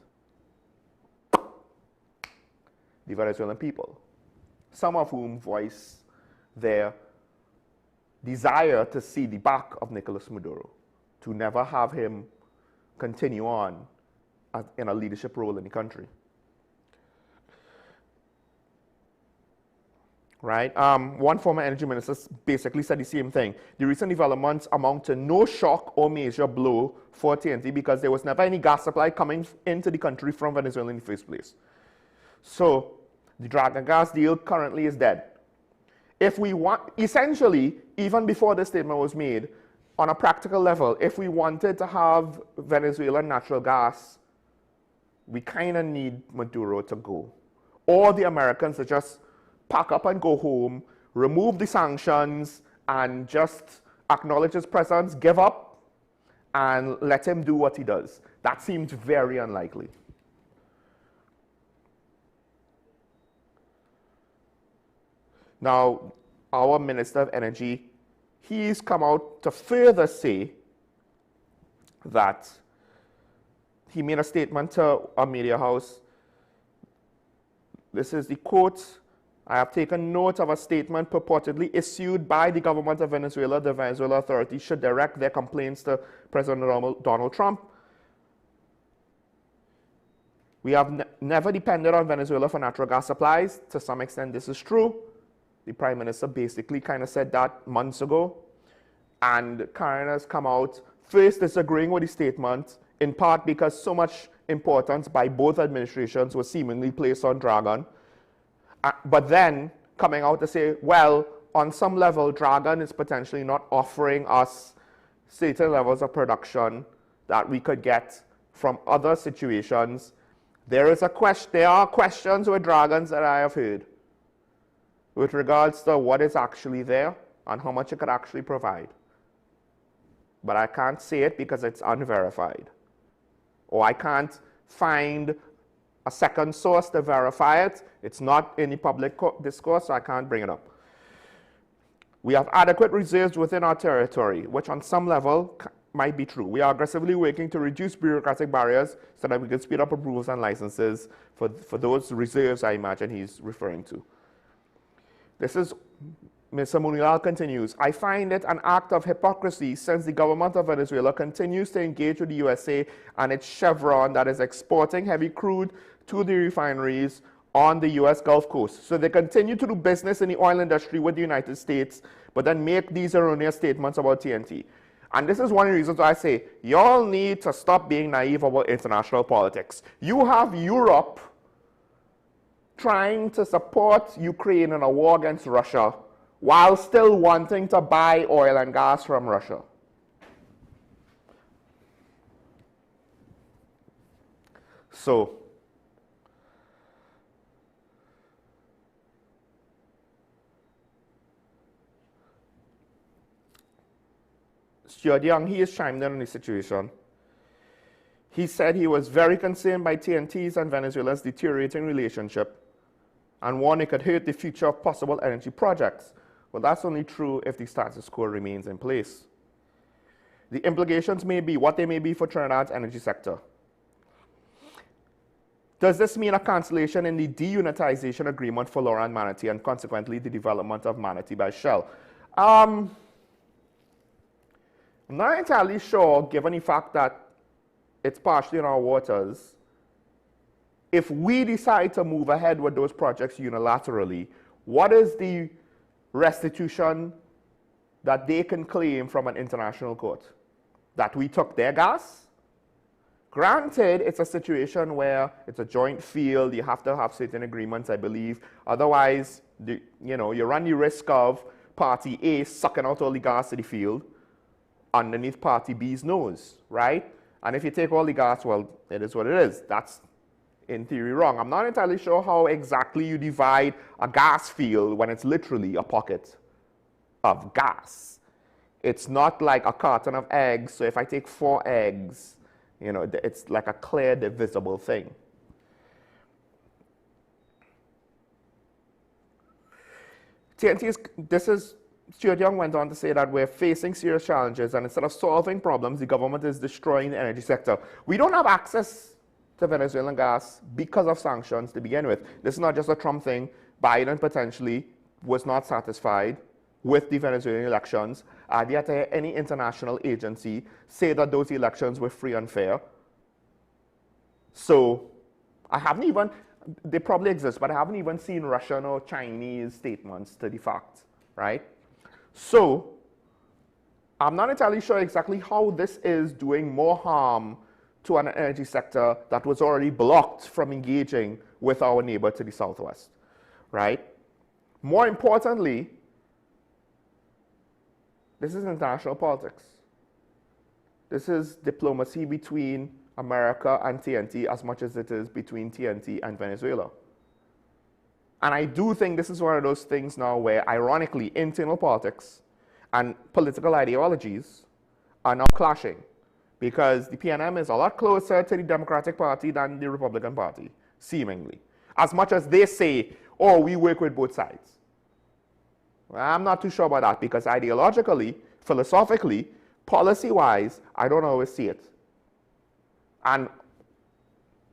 The Venezuelan people, some of whom voice their desire to see the back of Nicolas Maduro, to never have him continue on in a leadership role in the country. Right? One former energy minister basically said the same thing. The recent developments amount to no shock or major blow for TNT because there was never any gas supply coming into the country from Venezuela in the first place. So the Dragon gas deal currently is dead. If we want, essentially, even before this statement was made, on a practical level, if we wanted to have Venezuelan natural gas, we kind of need Maduro to go. Or the Americans to just pack up and go home, remove the sanctions, and just acknowledge his presence, give up, and let him do what he does. That seems very unlikely. Now, our Minister of Energy, he's come out to further say that he made a statement to a media house. This is the quote: "I have taken note of a statement purportedly issued by the government of Venezuela. The Venezuela authorities should direct their complaints to President Donald Trump. We have never depended on Venezuela for natural gas supplies. To some extent, this is true." The Prime Minister basically kind of said that months ago. And Karen has come out first disagreeing with the statement, in part because so much importance by both administrations was seemingly placed on Dragon. But then coming out to say, well, on some level, Dragon is potentially not offering us certain levels of production that we could get from other situations. There are questions with Dragons that I have heard with regards to what is actually there and how much it could actually provide. But I can't say it because it's unverified. Or I can't find a second source to verify it. It's not in the public discourse, so I can't bring it up. We have adequate reserves within our territory, which on some level might be true. We are aggressively working to reduce bureaucratic barriers so that we can speed up approvals and licenses for those reserves I imagine he's referring to. This is, Mr. Munilal continues, "I find it an act of hypocrisy since the government of Venezuela continues to engage with the USA and its Chevron that is exporting heavy crude to the refineries on the US Gulf Coast. So they continue to do business in the oil industry with the United States, but then make these erroneous statements about TNT. And this is one of the reasons why I say, y'all need to stop being naive about international politics. You have Europe trying to support Ukraine in a war against Russia while still wanting to buy oil and gas from Russia. So, Stuart Young, he has chimed in on the situation. He said he was very concerned by TNT's and Venezuela's deteriorating relationship and warned it could hurt the future of possible energy projects. Well, that's only true if the status quo remains in place. The implications may be what they may be for Trinidad's energy sector. Does this mean a cancellation in the deunitization agreement for Laura and Manatee and consequently the development of Manatee by Shell? I'm not entirely sure, given the fact that it's partially in our waters. If we decide to move ahead with those projects unilaterally, what is the restitution that they can claim from an international court? That we took their gas? Granted, it's a situation where it's a joint field, you have to have certain agreements, I believe. Otherwise, you run the risk of Party A sucking out all the gas to the field underneath Party B's nose, right? And if you take all the gas, well, it is what it is. That's, in theory, wrong. I'm not entirely sure how exactly you divide a gas field when it's literally a pocket of gas. It's not like a carton of eggs, so if I take 4 eggs, it's like a clear, divisible thing. Stuart Young went on to say that we're facing serious challenges, and instead of solving problems, the government is destroying the energy sector. We don't have access to Venezuelan gas because of sanctions to begin with. This is not just a Trump thing. Biden potentially was not satisfied with the Venezuelan elections. Yet any international agency say that those elections were free and fair. So I haven't even, they probably exist, but I haven't even seen Russian or Chinese statements to the fact, right? So I'm not entirely sure exactly how this is doing more harm to an energy sector that was already blocked from engaging with our neighbor to the southwest, right? More importantly, this is international politics. This is diplomacy between America and TNT as much as it is between TNT and Venezuela. And I do think this is one of those things now where, ironically, internal politics and political ideologies are now clashing, because the PNM is a lot closer to the Democratic Party than the Republican Party, seemingly. As much as they say, oh, we work with both sides. Well, I'm not too sure about that, because ideologically, philosophically, policy-wise, I don't always see it. And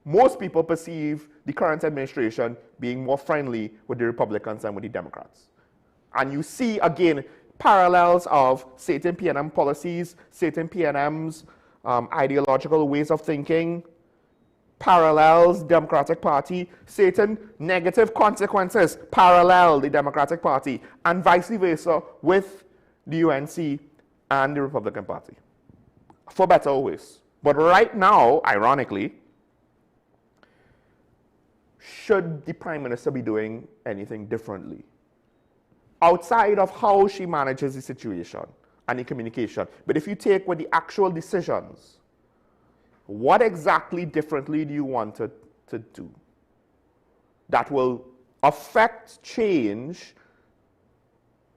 most people perceive the current administration being more friendly with the Republicans than with the Democrats. And you see, again, parallels of certain PNM policies, certain PNM's ideological ways of thinking, parallels Democratic Party, certain negative consequences parallel the Democratic Party, and vice versa with the UNC and the Republican Party, for better or worse. But right now, ironically, should the Prime Minister be doing anything differently? Outside of how she manages the situation and the communication, but if you take with the actual decisions, what exactly differently do you want to do that will affect change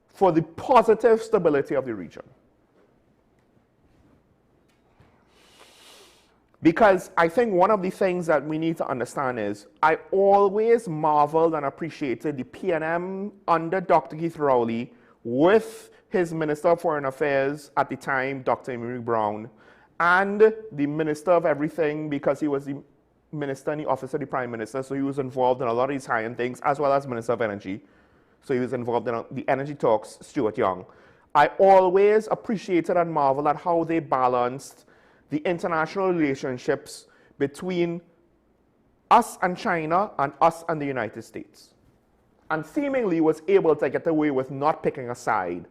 for the positive stability of the region? Because I think one of the things that we need to understand is, I always marveled and appreciated the PNM under Dr. Keith Rowley with his Minister of Foreign Affairs at the time, Dr. Emery Brown, and the Minister of Everything, because he was the Minister in the Office of the Prime Minister, so he was involved in a lot of these high-end things, as well as Minister of Energy. So he was involved in the energy talks, Stuart Young. I always appreciated and marveled at how they balanced the international relationships between us and China and us and the United States. And seemingly was able to get away with not picking a side,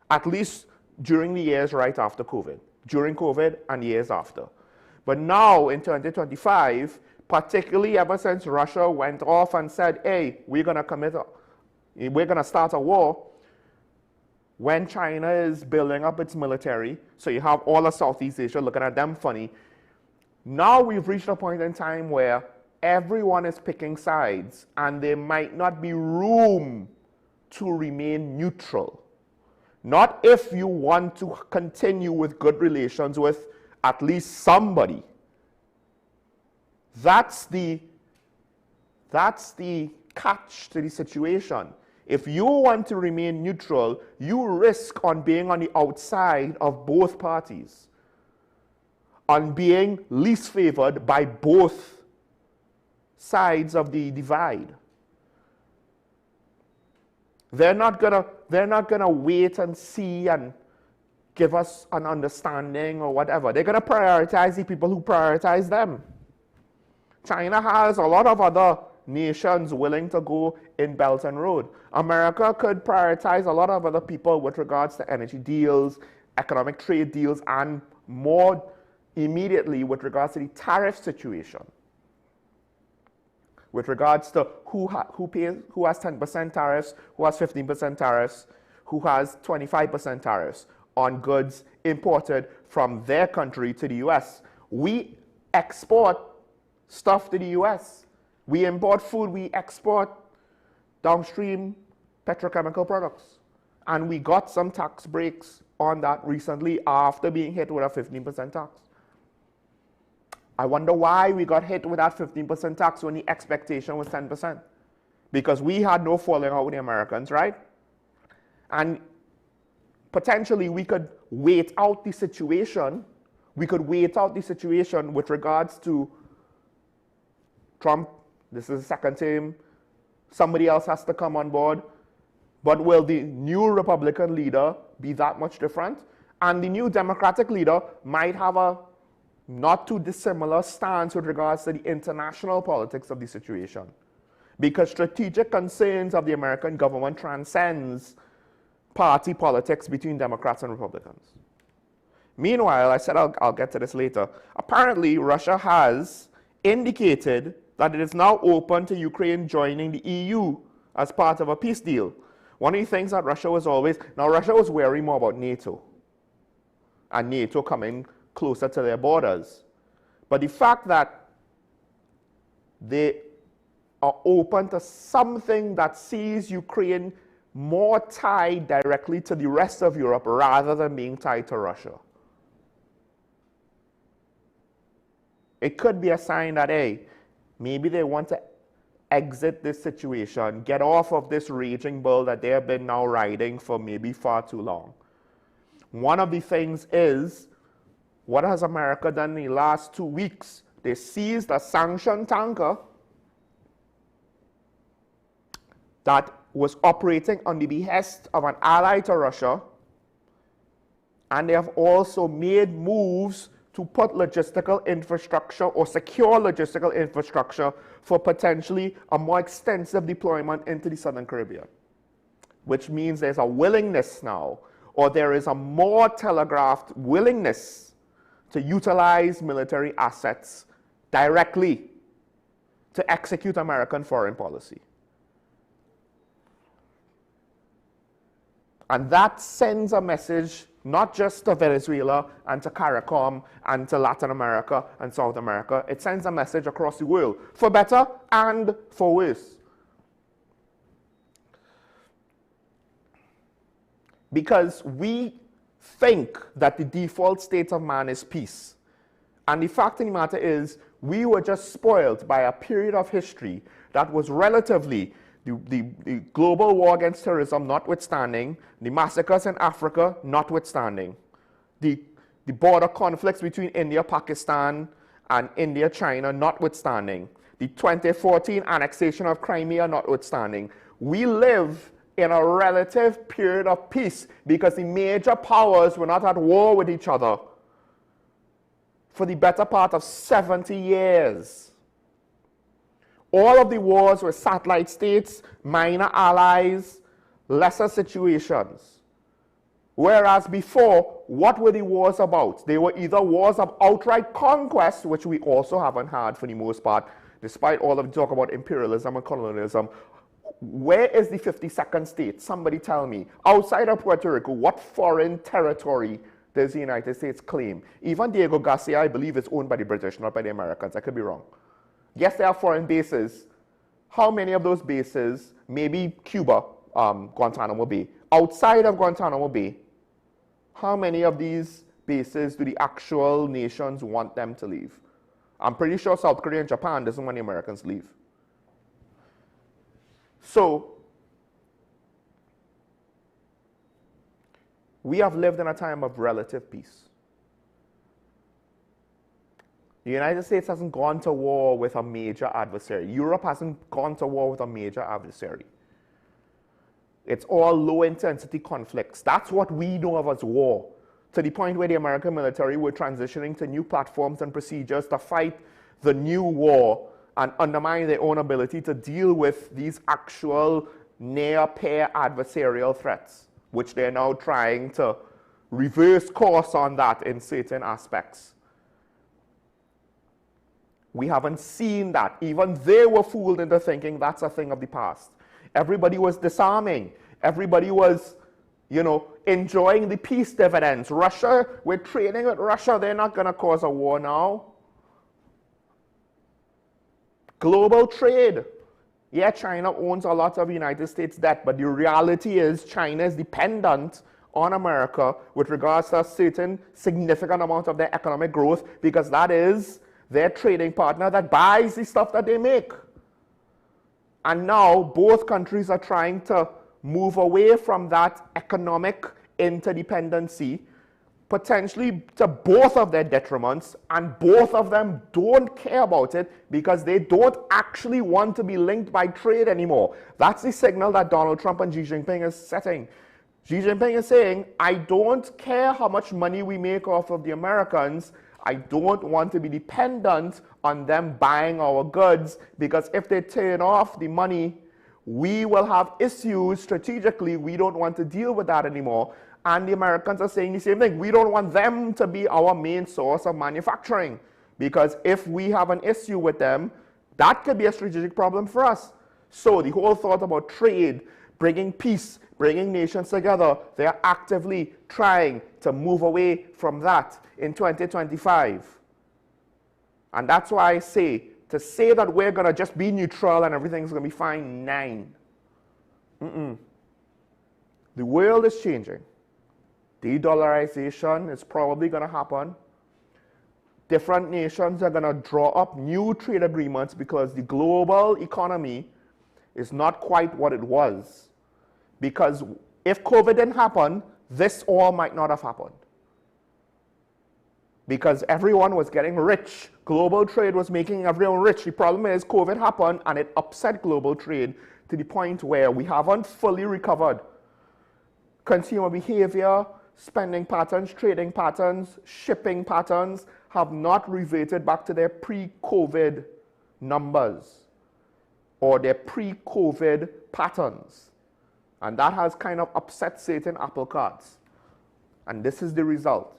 at least during the years right after COVID, during COVID and years after. But now in 2025, particularly ever since Russia went off and said, hey, we're going to start a war, when China is building up its military, so you have all of Southeast Asia looking at them funny. Now we've reached a point in time where everyone is picking sides, and there might not be room to remain neutral. Not if you want to continue with good relations with at least somebody. That's the catch to the situation. If you want to remain neutral, you risk on being on the outside of both parties, on being least favored by both sides of the divide. They're not gonna wait and see and give us an understanding or whatever. They're gonna prioritize the people who prioritize them. China has a lot of other nations willing to go in Belt and Road. America could prioritize a lot of other people with regards to energy deals, economic trade deals, and more immediately with regards to the tariff situation. With regards to who has 10% tariffs, who has 15% tariffs, who has 25% tariffs on goods imported from their country to the US. We export stuff to the US. We import food, we export downstream petrochemical products. And we got some tax breaks on that recently after being hit with a 15% tax. I wonder why we got hit with that 15% tax when the expectation was 10%. Because we had no falling out with the Americans, right? And potentially we could wait out the situation. We could wait out the situation with regards to Trump. This is the second term. Somebody else has to come on board. But will the new Republican leader be that much different? And the new Democratic leader might have a not too dissimilar stance with regards to the international politics of the situation. Because strategic concerns of the American government transcends party politics between Democrats and Republicans. Meanwhile, I said I'll get to this later. Apparently, Russia has indicated that it is now open to Ukraine joining the EU as part of a peace deal. One of the things that Russia was Russia was worried more about NATO and NATO coming closer to their borders. But the fact that they are open to something that sees Ukraine more tied directly to the rest of Europe rather than being tied to Russia. It could be a sign that, hey, maybe they want to exit this situation, get off of this raging bull that they have been now riding for maybe far too long. One of the things is, what has America done in the last 2 weeks? They seized a sanctioned tanker that was operating on the behest of an ally to Russia, and they have also made moves to put logistical infrastructure or secure logistical infrastructure for potentially a more extensive deployment into the Southern Caribbean, which means there's a willingness now, or there is a more telegraphed willingness to utilize military assets directly to execute American foreign policy. And that sends a message not just to Venezuela and to CARICOM and to Latin America and South America. It sends a message across the world, for better and for worse. Because we think that the default state of man is peace. And the fact of the matter is, we were just spoiled by a period of history that was relatively, the global war against terrorism notwithstanding, the massacres in Africa notwithstanding, the border conflicts between India, Pakistan, and India, China notwithstanding, the 2014 annexation of Crimea notwithstanding, we live in a relative period of peace because the major powers were not at war with each other for the better part of 70 years. All of the wars were satellite states, minor allies, lesser situations. Whereas before, what were the wars about? They were either wars of outright conquest, which we also haven't had for the most part, despite all of the talk about imperialism and colonialism. Where is the 52nd state? Somebody tell me. Outside of Puerto Rico, what foreign territory does the United States claim? Even Diego Garcia, I believe, is owned by the British, not by the Americans. I could be wrong. Yes, there are foreign bases. How many of those bases, maybe Cuba, Guantanamo Bay, outside of Guantanamo Bay, how many of these bases do the actual nations want them to leave? I'm pretty sure South Korea and Japan doesn't want the Americans to leave. So, we have lived in a time of relative peace. The United States hasn't gone to war with a major adversary. Europe hasn't gone to war with a major adversary. It's all low-intensity conflicts. That's what we know of as war, to the point where the American military were transitioning to new platforms and procedures to fight the new war and undermine their own ability to deal with these actual near-peer adversarial threats, which they're now trying to reverse course on that in certain aspects. We haven't seen that. Even they were fooled into thinking that's a thing of the past. Everybody was disarming. Everybody was, enjoying the peace dividends. Russia, we're trading with Russia. They're not going to cause a war now. Global trade. Yeah, China owns a lot of United States debt, but the reality is China is dependent on America with regards to a certain significant amount of their economic growth, because that is their trading partner that buys the stuff that they make. And now both countries are trying to move away from that economic interdependency, potentially to both of their detriments, and both of them don't care about it because they don't actually want to be linked by trade anymore. That's the signal that Donald Trump and Xi Jinping is setting. Xi Jinping is saying, I don't care how much money we make off of the Americans. I don't want to be dependent on them buying our goods, because if they turn off the money, we will have issues strategically. We don't want to deal with that anymore. And the Americans are saying the same thing. We don't want them to be our main source of manufacturing, because if we have an issue with them, that could be a strategic problem for us. So the whole thought about trade, bringing peace, bringing nations together, they are actively trying to move away from that in 2025. And that's why I say, to say that we're going to just be neutral and everything's going to be fine, nine. The world is changing. De-dollarization is probably going to happen. Different nations are going to draw up new trade agreements because the global economy is not quite what it was. Because if COVID didn't happen, this all might not have happened. Because everyone was getting rich. Global trade was making everyone rich. The problem is COVID happened and it upset global trade to the point where we haven't fully recovered. Consumer behavior, spending patterns, trading patterns, shipping patterns have not reverted back to their pre-COVID numbers or their pre-COVID patterns. And that has kind of upset certain apple carts. And this is the result.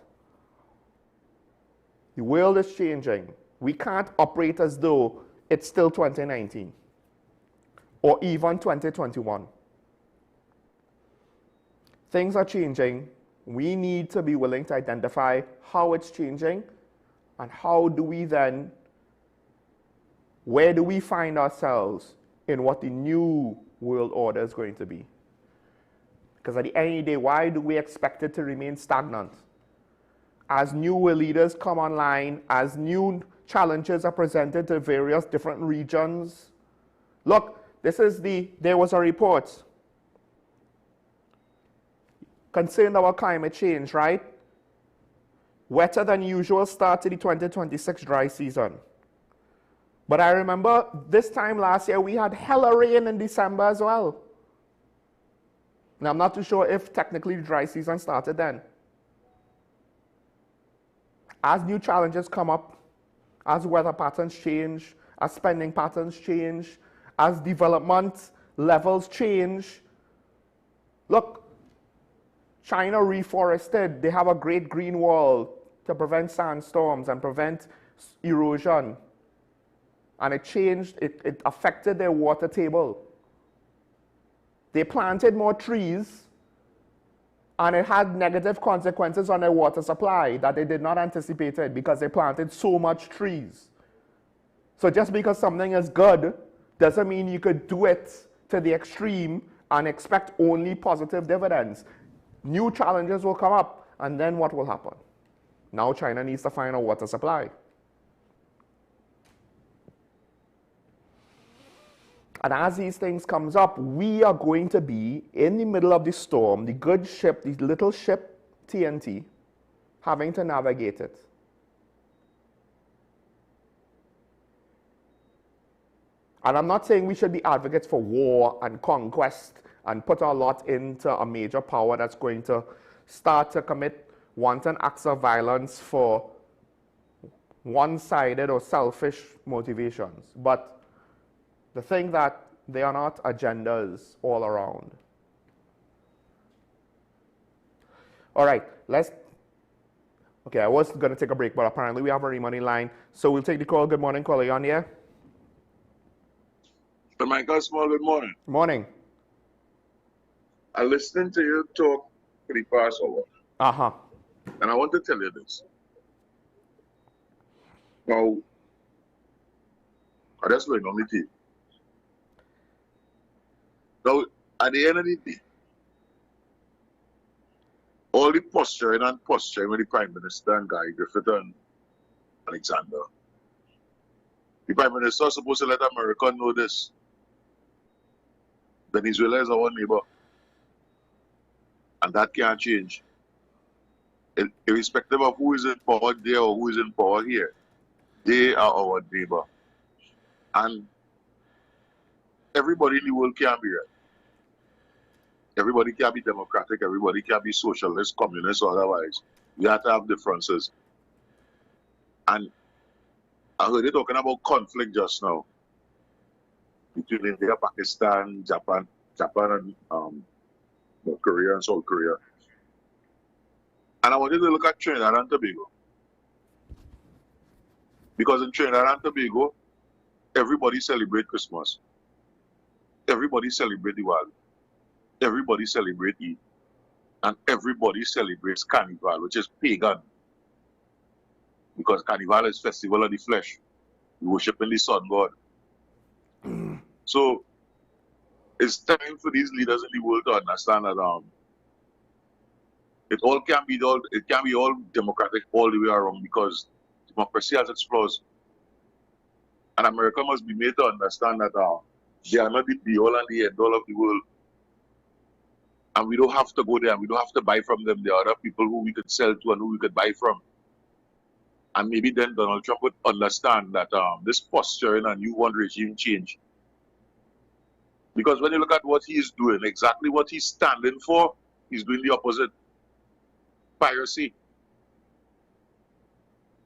The world is changing. We can't operate as though it's still 2019 or even 2021. Things are changing. We need to be willing to identify how it's changing and how do we then, where do we find ourselves in what the new world order is going to be. Because at the end of the day, why do we expect it to remain stagnant? As new world leaders come online, as new challenges are presented to various different regions. Look, there was a report concerned about climate change, right? Wetter than usual start to the 2026 dry season. But I remember this time last year, we had hella rain in December as well. Now, I'm not too sure if technically the dry season started then. As new challenges come up, as weather patterns change, as spending patterns change, as development levels change. Look, China reforested. They have a great green wall to prevent sandstorms and prevent erosion. And it changed, it affected their water table. They planted more trees, and it had negative consequences on their water supply that they did not anticipate it because they planted so much trees. So just because something is good doesn't mean you could do it to the extreme and expect only positive dividends. New challenges will come up, and then what will happen? Now China needs to find a water supply. And as these things comes up, we are going to be in the middle of the storm, the good ship, the little ship TNT, having to navigate it. And I'm not saying we should be advocates for war and conquest and put a lot into a major power that's going to start to commit wanton acts of violence for one-sided or selfish motivations. But the thing that they are not agendas all around. All right, okay, I was going to take a break, but apparently we have a Raymond in line. So we'll take the call. Good morning, caller. You on here? But Michael Small, good morning. Morning. I listened to you talk for the past hour. Uh-huh. And I want to tell you this. Now, I just learned on the tape. Now, at the end of the day, all the posturing with the Prime Minister and Guy Griffith and Alexander, the Prime Minister is supposed to let America know this. Venezuela is our neighbor. And that can't change. Irrespective of who is in power there or who is in power here, they are our neighbor. And everybody in the world can't be right. Everybody can't be democratic, everybody can't be socialist, communist, or otherwise. We have to have differences. And I heard you talking about conflict just now between India, Pakistan, Japan and North Korea and South Korea. And I want you to look at Trinidad and Tobago. Because in Trinidad and Tobago, everybody celebrates Christmas. Everybody celebrates Diwali. Everybody celebrates Eid. And everybody celebrates Carnival, which is pagan. Because Carnival is festival of the flesh. We worship in the sun god. So it's time for these leaders in the world to understand that it can't be all democratic all the way around, because democracy has its flaws. And America must be made to understand that they are not the be-all and the end-all of the world. And we don't have to go there, and we don't have to buy from them. There are other people who we could sell to and who we could buy from. And maybe then Donald Trump would understand that this posturing and you want regime change. Because when you look at what he's doing, exactly what he's standing for, he's doing the opposite. Piracy.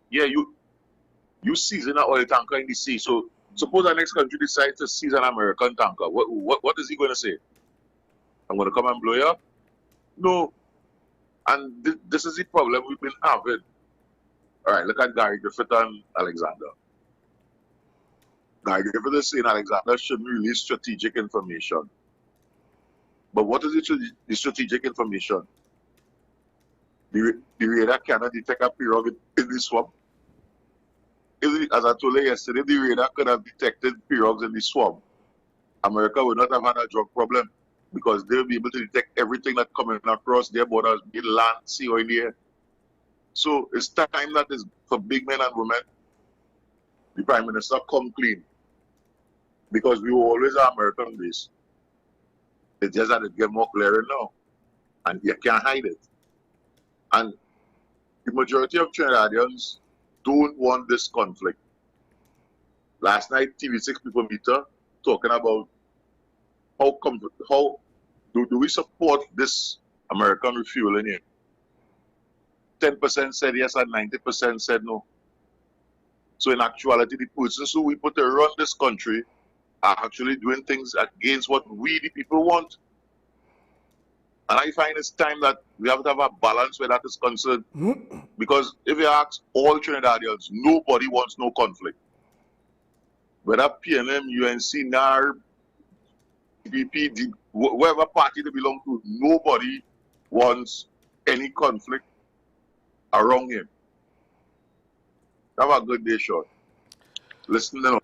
Yeah, you seize an oil tanker in the sea. So suppose our next country decides to seize an American tanker. What is he going to say? I'm going to come and blow you up? No. And this is the problem we've been having. All right, look at Gary Griffith and Alexander. Gary Griffith is saying Alexander shouldn't release strategic information. But what is the strategic information? The radar cannot detect a pirogue in the swamp. As I told you yesterday, the radar could have detected pirogues in the swamp. America would not have had a drug problem, because they'll be able to detect everything that's coming across their borders, be it land, sea, or in the air. So it's time that is for big men and women, the Prime Minister come clean. Because we were always an American base. It's just that it gets more glaring now. And you can't hide it. And the majority of Trinidadians don't want this conflict. Last night, TV6 People Meter talking about how do we support this American refueling here? 10% said yes and 90% said no. So in actuality, the persons who we put to run this country are actually doing things against what we, the people, want. And I find it's time that we have to have a balance where that is concerned. Because if you ask all Trinidadians, nobody wants no conflict. Whether PNM, UNC, NAR, PDP, whatever party they belong to, nobody wants any conflict around him. Have a good day, Sean. Listen to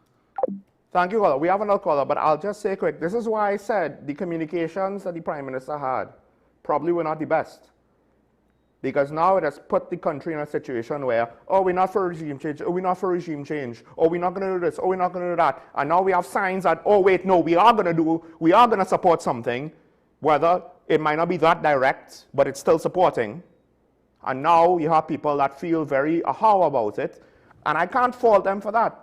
Thank you, caller. We have another caller, but I'll just say quick. This is why I said the communications that the Prime Minister had probably were not the best. Because now it has put the country in a situation where, oh, we're not for regime change, oh, we're not for regime change, oh, we're not going to do this, oh, we're not going to do that. And now we have signs that, oh, wait, no, we are going to support something, whether it might not be that direct, but it's still supporting. And now you have people that feel very aha about it, and I can't fault them for that.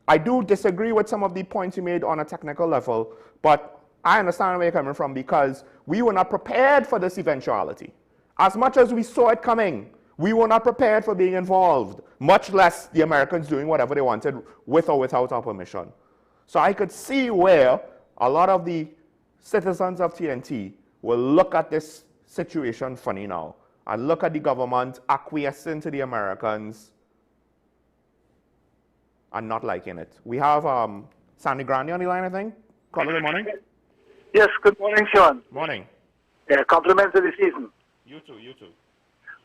I do disagree with some of the points you made on a technical level, but I understand where you're coming from because we were not prepared for this eventuality. As much as we saw it coming, we were not prepared for being involved, much less the Americans doing whatever they wanted with or without our permission. So I could see where a lot of the citizens of TNT will look at this situation funny now and look at the government acquiescing to the Americans and not liking it. We have Sandy Grandi on the line, I think. Caller, good morning. Yes, good morning, Sean. Morning. Compliments of the season. You too, you too.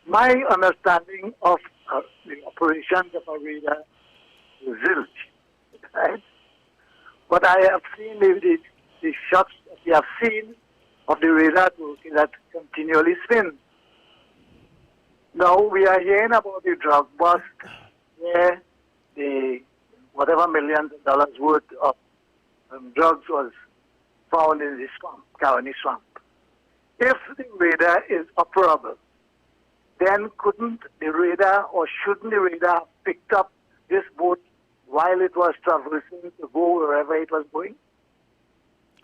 My understanding of the operations of a radar is zilch, right? But I have seen the shots that we have seen of the radar working that continually spin. Now we are hearing about the drug bust where the whatever millions of dollars worth of drugs was found in the swamp, County swamp. If the radar is operable, then couldn't the radar or shouldn't the radar have picked up this boat while it was traversing to go wherever it was going?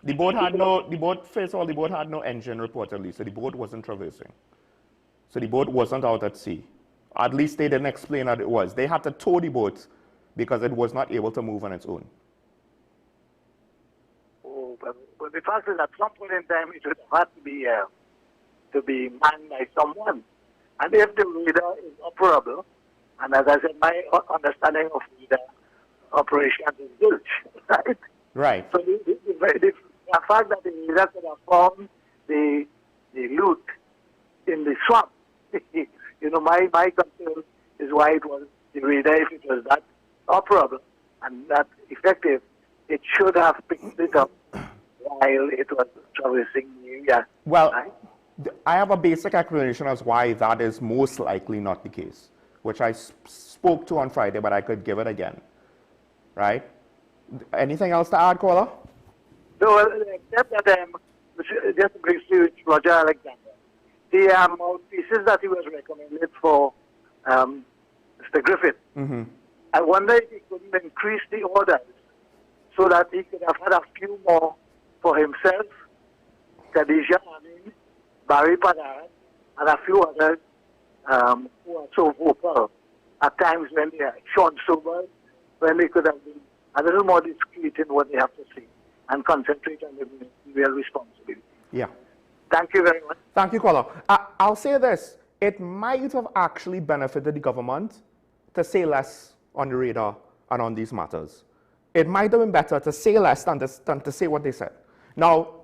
The boat first of all, the boat had no engine reportedly, so the boat wasn't traversing. So the boat wasn't out at sea. At least they didn't explain that it was. They had to tow the boat because it was not able to move on its own. Oh, but the fact is at some point in time it would have to be manned by someone. And if the radar is operable, and as I said, my understanding of radar operations is zilch, right? Right. So the fact that the radar could have found the loot in the swamp, you know, my concern is why it was the radar, if it was that operable and that effective, it should have picked it up while it was traversing the area. Well, right? I have a basic explanation as why that is most likely not the case, which I spoke to on Friday, but I could give it again. Right? Anything else to add, caller? No, except that just briefly with Roger Alexander, the mouthpieces that he was recommended for Mr. Griffith, I wonder if he couldn't increase the orders so that he could have had a few more for himself, Khadija Amin, Barry Padar, and a few others who are so vocal at times when they are Sean Sobers, when they could have been a little more discreet in what they have to say and concentrate on the real responsibility. Yeah. Thank you very much. Thank you, caller. I'll say this. It might have actually benefited the government to say less on the radar and on these matters. It might have been better to say less than to say what they said. Now,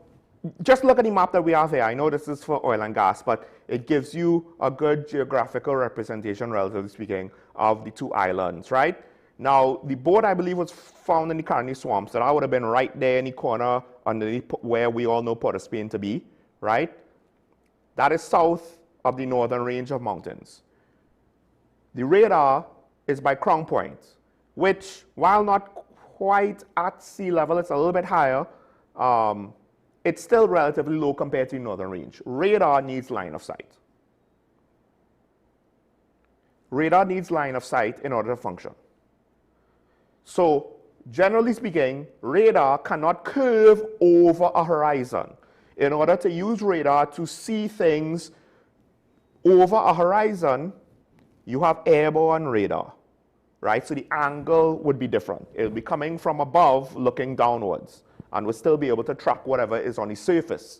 just look at the map that we have here. I know this is for oil and gas, but it gives you a good geographical representation, relatively speaking, of the two islands, right? Now, the boat, I believe, was found in the Carney swamp, so that would have been right there in the corner underneath where we all know Port of Spain to be, right? That is south of the northern range of mountains. The radar is by Crown Point, which, while not quite at sea level, it's a little bit higher, it's still relatively low compared to the northern range. Radar needs line of sight. Radar needs line of sight in order to function. So, generally speaking, radar cannot curve over a horizon. In order to use radar to see things over a horizon, you have airborne radar, right? So the angle would be different. It'll be coming from above, looking downwards, and we'll still be able to track whatever is on the surface.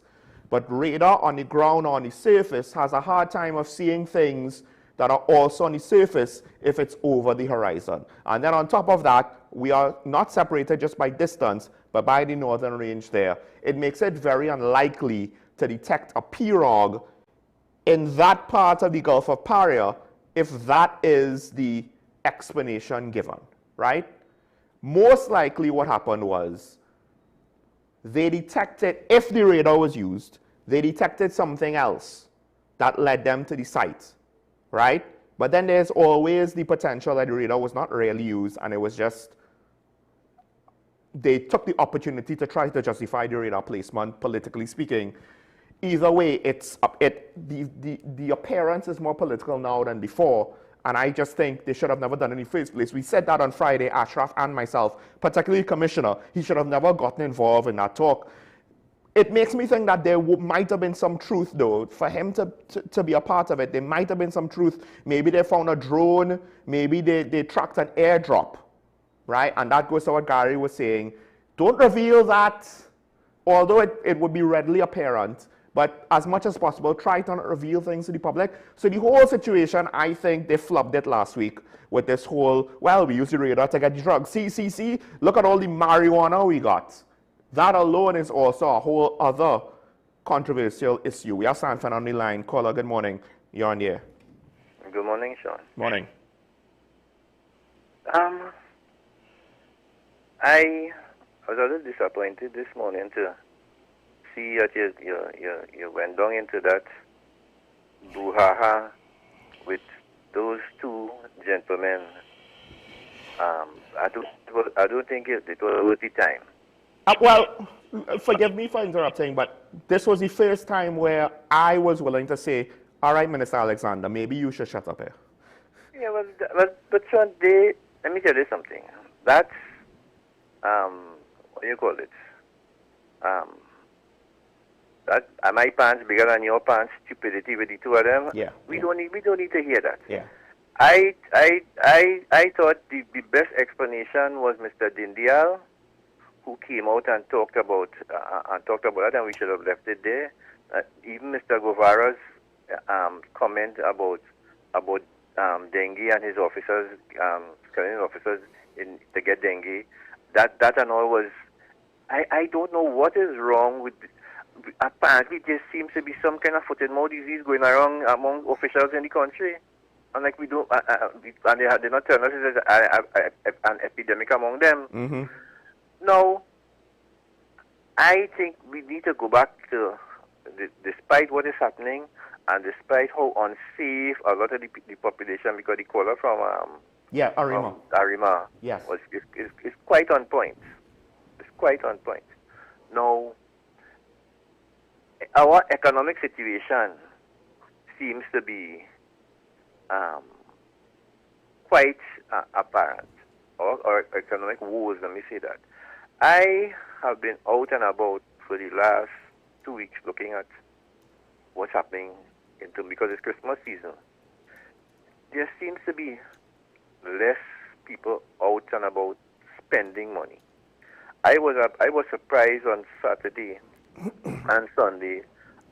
But radar on the ground or on the surface has a hard time of seeing things that are also on the surface if it's over the horizon. And then on top of that, we are not separated just by distance, but by the northern range there. It makes it very unlikely to detect a pirogue in that part of the Gulf of Paria if that is the explanation given, right? Most likely what happened was they detected, if the radar was used, they detected something else that led them to the site, right? But then there's always the potential that the radar was not really used and it was just, they took the opportunity to try to justify the radar placement, politically speaking. Either way, the appearance is more political now than before, And I just think they should have never done it in the first place. We said that on Friday, Ashraf and myself, particularly Commissioner. He should have never gotten involved in that talk. It makes me think that there might have been some truth, though. For him to be a part of it, there might have been some truth. Maybe they found a drone. Maybe they tracked an airdrop, right? And that goes to what Gary was saying. Don't reveal that, although it would be readily apparent. But as much as possible, try to not reveal things to the public. So the whole situation, I think they flubbed it last week with this whole, well, we use the radar to get the drugs. See, look at all the marijuana we got. That alone is also a whole other controversial issue. We have Sanford on the line. Caller, good morning. You're on the air. Good morning, Sean. Morning. I was a little disappointed this morning to see that you went down into that brouhaha with those two gentlemen. I don't think it was worth the time. Well, forgive me for interrupting, but this was the first time where I was willing to say, all right, Minister Alexander, maybe you should shut up here. Yeah, but Sean, let me tell you something. That's, what do you call it? That my pants bigger than your pants stupidity with the two of them. Yeah. We don't need to hear that. Yeah. I thought the best explanation was Mr. Dindial, who came out and talked about that, and we should have left it there. Even Mr. Guevara's comment about dengue and his officers, screening officers to get dengue, that and all was. I don't know what is wrong with. Apparently, there seems to be some kind of foot-and-mouth disease going around among officials in the country. And like we don't, and they're not telling us there's an epidemic among them. Mm-hmm. No, I think we need to go back to, despite what is happening, and despite how unsafe a lot of the population, because the caller from Arima, yes, is quite on point. It's quite on point. Now, our economic situation seems to be quite apparent, or economic woes, let me say that. I have been out and about for the last 2 weeks looking at what's happening because it's Christmas season. There seems to be less people out and about spending money. I was surprised on Saturday and Sunday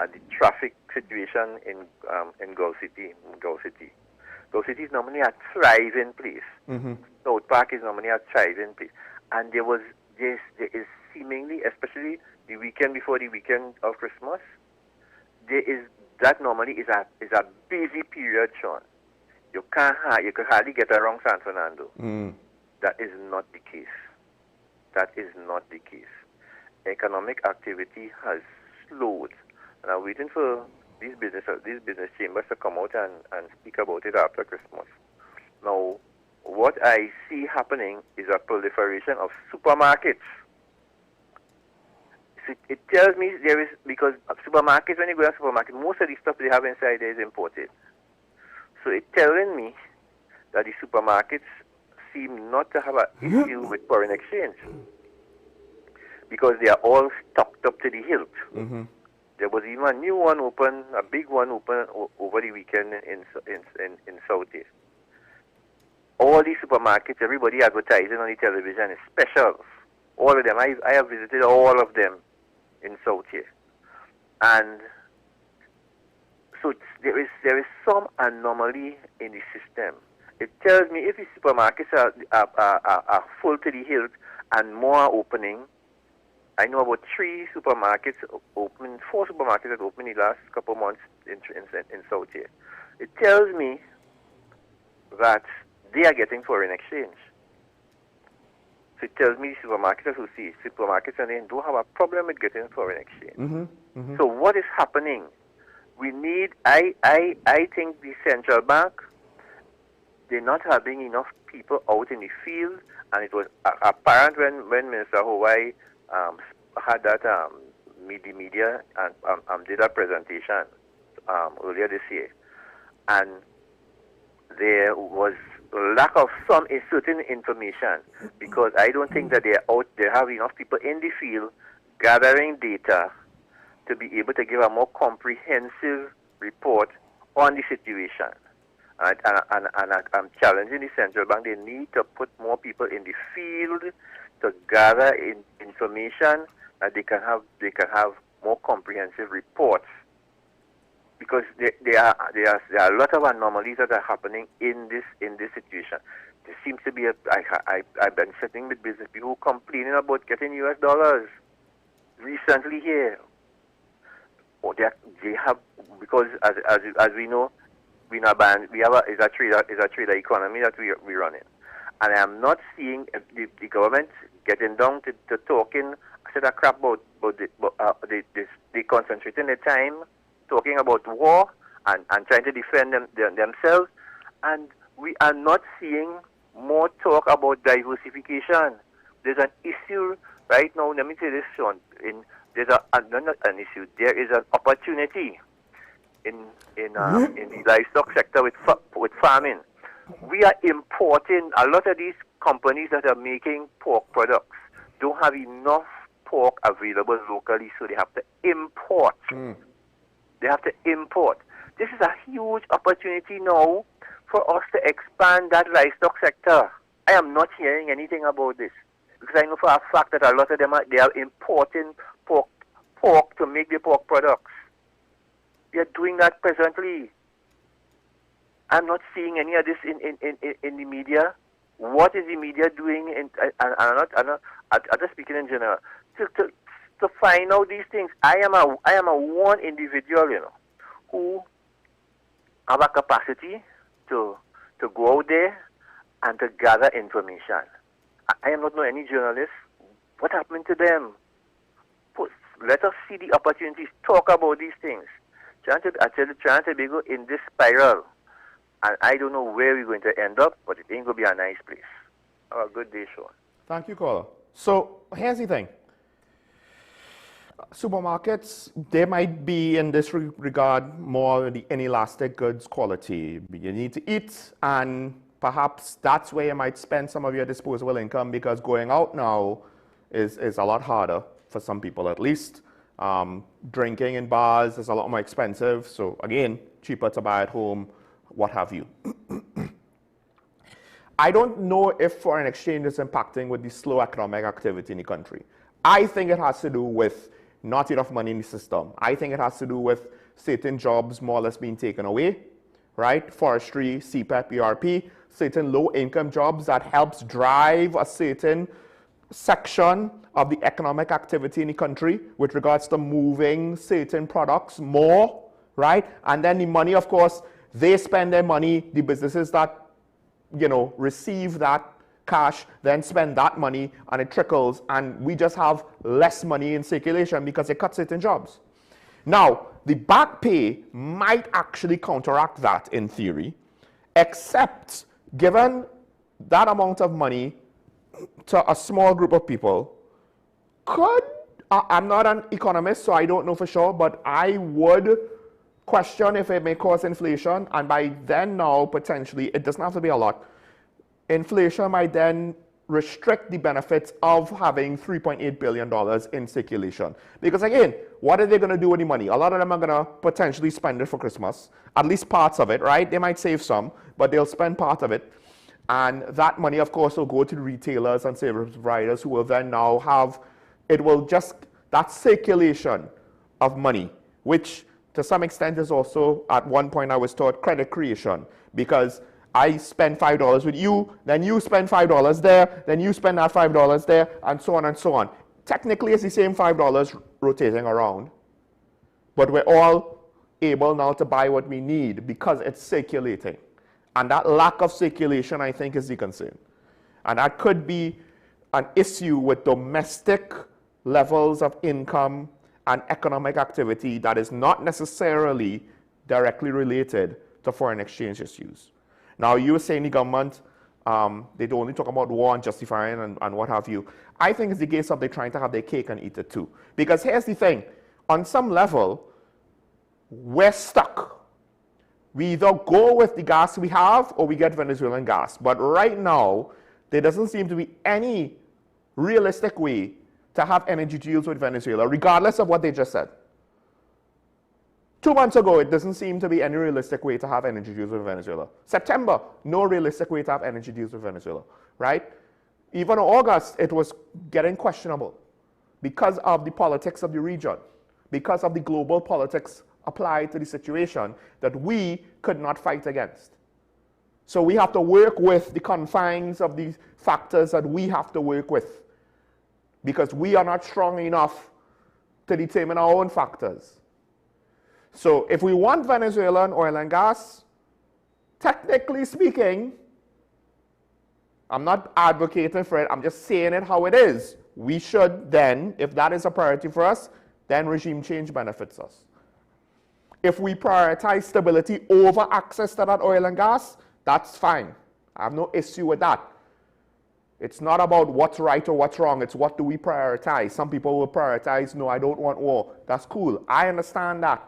at the traffic situation in Gulf City. Gulf City is normally a thriving place. Mm-hmm. South Park is normally a thriving place, and there is seemingly, especially the weekend before the weekend of Christmas, that normally is a busy period, Sean. You can hardly get around San Fernando. Mm. That is not the case. That is not the case. Economic activity has slowed, and I'm waiting for these business chambers to come out and speak about it after Christmas. Now, what I see happening is a proliferation of supermarkets. It tells me there is, because supermarkets, when you go to a supermarket, most of the stuff they have inside there is imported. So it's telling me that the supermarkets seem not to have an issue with foreign exchange, because they are all stocked up to the hilt. Mm-hmm. There was even a new one open, a big one open over the weekend in Southeast. All these supermarkets, everybody advertising on the television is specials. All of them. I have visited all of them in South here. And so there is some anomaly in the system. It tells me if the supermarkets are full to the hilt and more are opening. I know about 4 supermarkets that opened in the last couple of months in South here. It tells me that they are getting foreign exchange. So it tells me supermarkets and they don't have a problem with getting foreign exchange. Mm-hmm. Mm-hmm. So what is happening? We need, I think the central bank, they're not having enough people out in the field, and it was apparent when Minister Hawaii had that media and did a presentation earlier this year. And there was a lack of some certain information, because I don't think that they have enough people in the field gathering data to be able to give a more comprehensive report on the situation. And I'm challenging the central bank. They need to put more people in the field to gather information that they can have more comprehensive reports. Because there are a lot of anomalies that are happening in this situation. There seems to be I've been sitting with business people who complaining about getting US dollars recently here. Or they have, because as we know, it's a trader economy that we run in, and I am not seeing the government getting down to talking. I said a crap about they concentrating their time talking about war and trying to defend themselves, and we are not seeing more talk about diversification. There's an issue right now. Let me say this, Sean. There's not an issue. There is an opportunity in the livestock sector with farming. We are importing a lot of these companies that are making pork products. Don't have enough pork available locally, so they have to import. They have to import. This is a huge opportunity now for us to expand that livestock sector. I am not hearing anything about this, because I know for a fact that a lot of them are importing pork to make the pork products. They are doing that presently. I'm not seeing any of this in the media. What is the media doing? I'm just speaking in general. To find out these things, I am a one individual, who have a capacity to go out there and to gather information. I am not any journalist. What happened to them? Let us see the opportunities. Talk about these things. Trying to be in this spiral, and I don't know where we're going to end up, but it ain't going to be a nice place. Have a good day, Sean. Thank you, caller. So here's the thing. Supermarkets, they might be in this regard more the inelastic goods quality. You need to eat, and perhaps that's where you might spend some of your disposable income, because going out now is a lot harder for some people at least. Drinking in bars is a lot more expensive, so again, cheaper to buy at home, what have you. I don't know if foreign exchange is impacting with the slow economic activity in the country. I think it has to do with not enough money in the system. I think it has to do with certain jobs more or less being taken away, right? Forestry, CPEP, ERP, certain low-income jobs that helps drive a certain section of the economic activity in the country with regards to moving certain products more, right? And then the money, of course, they spend their money, the businesses that, receive that cash, then spend that money, and it trickles, and we just have less money in circulation because they cut certain jobs. Now, the back pay might actually counteract that in theory, except given that amount of money to a small group of people I'm not an economist, so I don't know for sure, but I would question if it may cause inflation, and by then now, potentially, it doesn't have to be a lot. Inflation might then restrict the benefits of having $3.8 billion in circulation. Because again, what are they going to do with the money? A lot of them are going to potentially spend it for Christmas, at least parts of it, right? They might save some, but they'll spend part of it. And that money, of course, will go to the retailers and service providers who will then now have, it will just, that circulation of money, which to some extent is also, at one point I was taught, credit creation, because I spend $5 with you, then you spend $5 there, then you spend that $5 there, and so on and so on. Technically, it's the same $5 rotating around, but we're all able now to buy what we need because it's circulating. And that lack of circulation, I think, is the concern. And that could be an issue with domestic levels of income and economic activity that is not necessarily directly related to foreign exchange issues. Now, you were saying the government, they don't only talk about war and justifying and what have you. I think it's the case of they're trying to have their cake and eat it too. Because here's the thing, on some level, we're stuck We either go with the gas we have or we get Venezuelan gas. But right now, there doesn't seem to be any realistic way to have energy deals with Venezuela, regardless of what they just said. 2 months ago, it doesn't seem to be any realistic way to have energy deals with Venezuela. September, no realistic way to have energy deals with Venezuela, right? Even August, it was getting questionable because of the politics of the region, because of the global politics applied to the situation that we could not fight against. So we have to work with the confines of these factors that we have to work with, because we are not strong enough to determine our own factors. So if we want Venezuelan oil and gas, technically speaking, I'm not advocating for it, I'm just saying it how it is. We should then, if that is a priority for us, then regime change benefits us. If we prioritize stability over access to that oil and gas, that's fine. I have no issue with that. It's not about what's right or what's wrong, it's what do we prioritize. Some people will prioritize, no, I don't want war. That's cool, I understand that.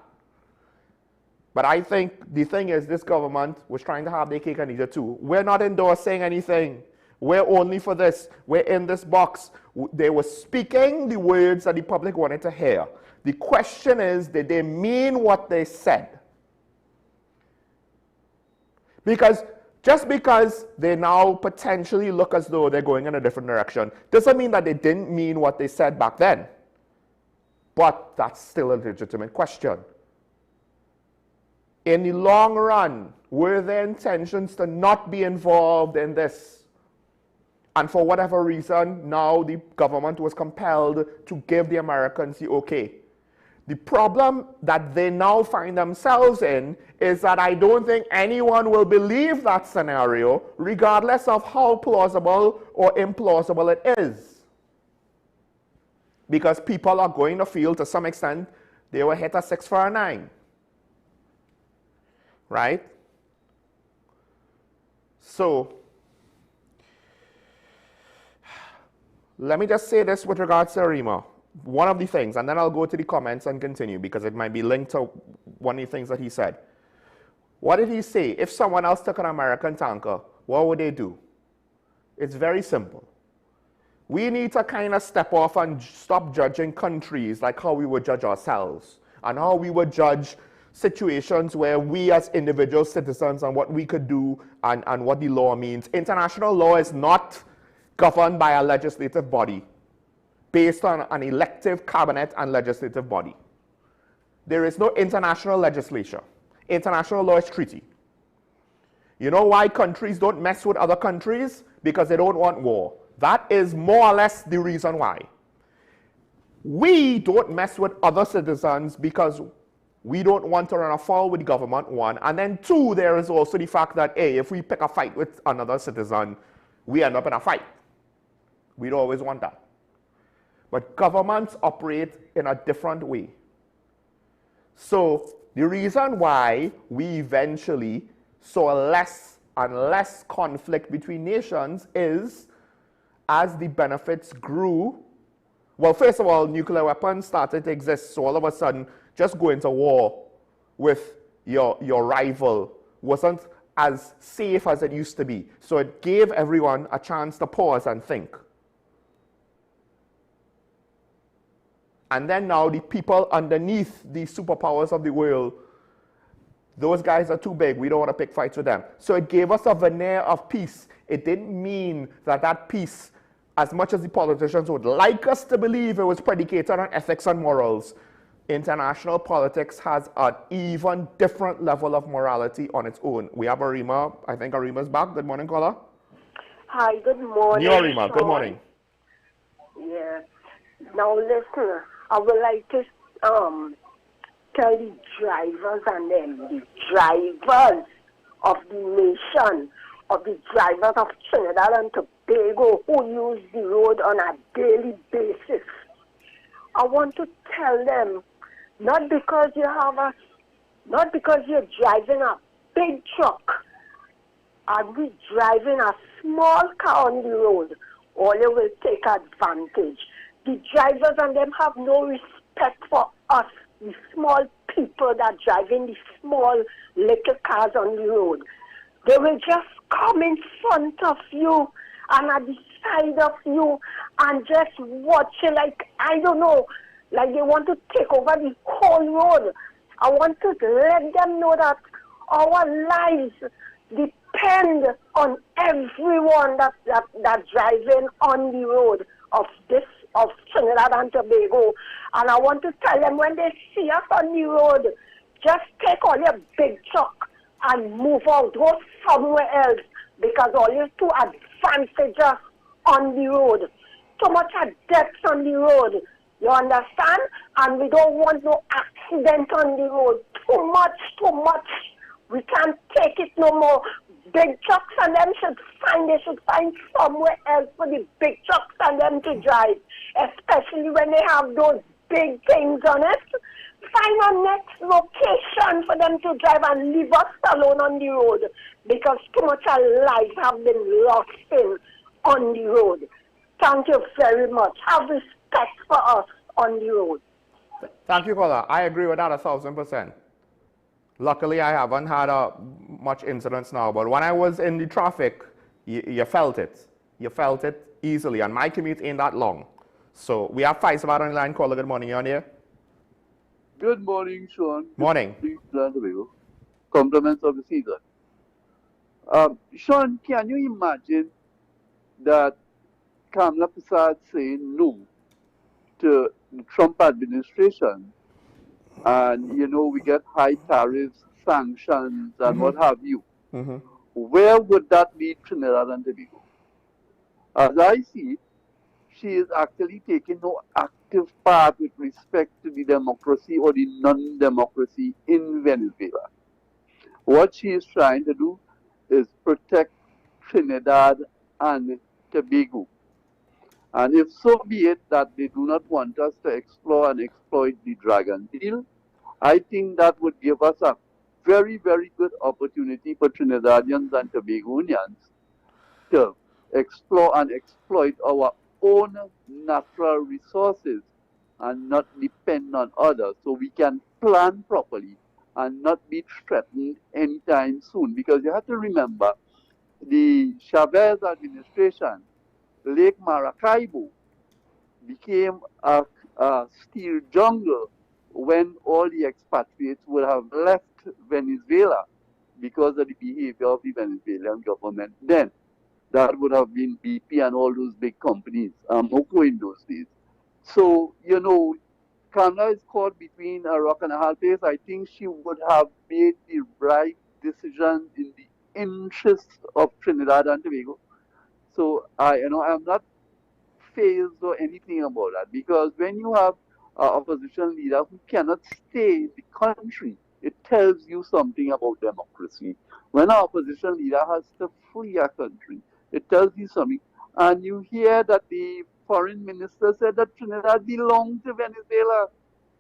But I think the thing is, this government was trying to have their cake and eat it too. We're not endorsing anything. We're only for this. We're in this box. They were speaking the words that the public wanted to hear. The question is, did they mean what they said? Because just because they now potentially look as though they're going in a different direction, doesn't mean that they didn't mean what they said back then. But that's still a legitimate question. In the long run, were their intentions to not be involved in this? And for whatever reason, now the government was compelled to give the Americans the okay. The problem that they now find themselves in is that I don't think anyone will believe that scenario, regardless of how plausible or implausible it is. Because people are going to feel, to some extent, they were hit a 6 for a 9. Right? So, let me just say this with regards to Arima. One of the things, and then I'll go to the comments and continue because it might be linked to one of the things that he said. What did he say? If someone else took an American tanker, what would they do? It's very simple. We need to kind of step off and stop judging countries like how we would judge ourselves and how we would judge situations where we as individual citizens and what we could do and what the law means. International law is not governed by a legislative body based on an elective cabinet and legislative body. There is no international legislation. International law is treaty. You know why countries don't mess with other countries? Because they don't want war. That is more or less the reason why. We don't mess with other citizens because we don't want to run afoul with the government, one. And then two, there is also the fact that, hey, if we pick a fight with another citizen, we end up in a fight. We don't always want that. But governments operate in a different way. So the reason why we eventually saw less and less conflict between nations is as the benefits grew. Well, first of all, nuclear weapons started to exist, so all of a sudden, just going to war with your rival wasn't as safe as it used to be. So it gave everyone a chance to pause and think. And then now the people underneath the superpowers of the world, those guys are too big. We don't want to pick fights with them. So it gave us a veneer of peace. It didn't mean that that peace, as much as the politicians would like us to believe it was predicated on ethics and morals, international politics has an even different level of morality on its own. We have Arima. I think Arima's back. Good morning, caller. Hi, good morning. New Arima, good morning. Yeah. Now listen, I would like to tell the drivers and them, the drivers of the nation, of the drivers of Trinidad and Tobago who use the road on a daily basis. I want to tell them, not because you're driving a big truck, are we driving a small car on the road, or you will take advantage. The drivers and them have no respect for us, the small people that drive in the small little cars on the road. They will just come in front of you and at the side of you and just watch you like, I don't know, like they want to take over the whole road. I want to let them know that our lives depend on everyone that driving on the road of Trinidad and Tobago. And I want to tell them when they see us on the road, just take all your big truck and move out, go somewhere else, because all you too advantageous on the road. Too much deaths on the road. You understand? And we don't want no accident on the road. Too much. We can't take it no more. Big trucks and them they should find somewhere else for the big trucks and them to drive. Especially when they have those big things on it. Find a next location for them to drive and leave us alone on the road. Because too much of lives have been lost in on the road. Thank you very much. Have respect for us on the road. Thank you, caller. I agree with that 1,000%. Luckily, I haven't had much incidents now, but when I was in the traffic, you felt it. You felt it easily, and my commute ain't that long. So we have Faisal on the line. Caller, good morning. You on here? Good morning, Sean. Morning. Compliments of the season. Sean, can you imagine that Kamala Prasad saying no to the Trump administration? And, you know, we get high tariffs, sanctions, and what have you. Where would that lead Trinidad and Tobago? As I see it, she is actually taking no active part with respect to the democracy or the non-democracy in Venezuela. What she is trying to do is protect Trinidad and Tobago. And if so be it that they do not want us to explore and exploit the Dragon Deal, I think that would give us a very, very good opportunity for Trinidadians and Tobagoans to explore and exploit our own natural resources and not depend on others, so we can plan properly and not be threatened anytime soon. Because you have to remember, the Chavez administration, Lake Maracaibo became a steel jungle when all the expatriates would have left Venezuela because of the behavior of the Venezuelan government then. That would have been BP and all those big companies, Moco in those days. So, you know, Kamala is caught between a rock and a hard place. I think she would have made the right decision in the interest of Trinidad and Tobago. So, I'm not phased or anything about that, because when you have an opposition leader who cannot stay in the country, it tells you something about democracy. When an opposition leader has to flee a country, it tells you something. And you hear that the foreign minister said that Trinidad belonged to Venezuela.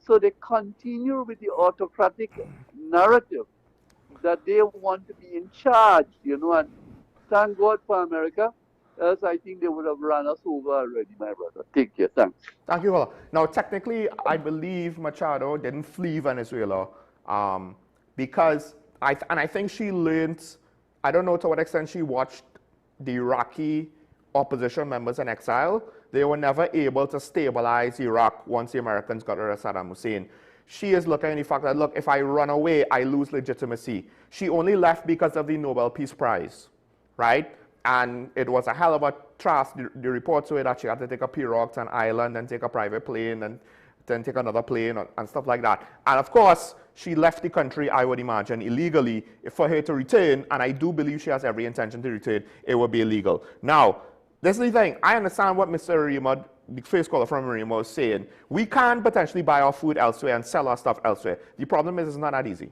So they continue with the autocratic narrative that they want to be in charge, you know, and thank God for America. Else I think they would have run us over already, my brother. Take care. Thanks. Thank you, caller. Now, technically, I believe Machado didn't flee Venezuela because I think she learned, I don't know to what extent she watched the Iraqi opposition members in exile. They were never able to stabilize Iraq once the Americans got rid of Saddam Hussein. She is looking at the fact that, look, if I run away, I lose legitimacy. She only left because of the Nobel Peace Prize, right? And it was a hell of a trust. The reports were that she had to take a pirogue to an island and take a private plane and then take another plane and stuff like that. And of course, she left the country, I would imagine, illegally. For her to return, and I do believe she has every intention to return, it would be illegal. Now, this is the thing. I understand what Mr. Rima, the first caller from Rima, was saying. We can potentially buy our food elsewhere and sell our stuff elsewhere. The problem is it's not that easy.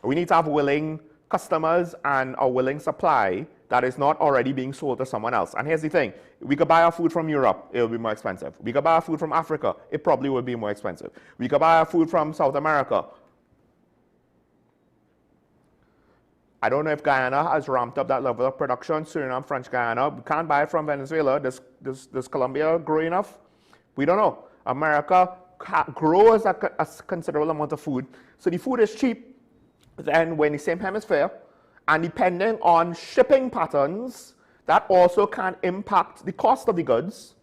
We need to have willing customers and a willing supply that is not already being sold to someone else. And here's the thing. We could buy our food from Europe, it will be more expensive. We could buy our food from Africa, it probably will be more expensive. We could buy our food from South America. I don't know if Guyana has ramped up that level of production. Suriname, French Guyana, we can't buy it from Venezuela. Does Colombia grow enough? We don't know. America, grows a considerable amount of food. So the food is cheap then when the same hemisphere, and depending on shipping patterns, that also can impact the cost of the goods,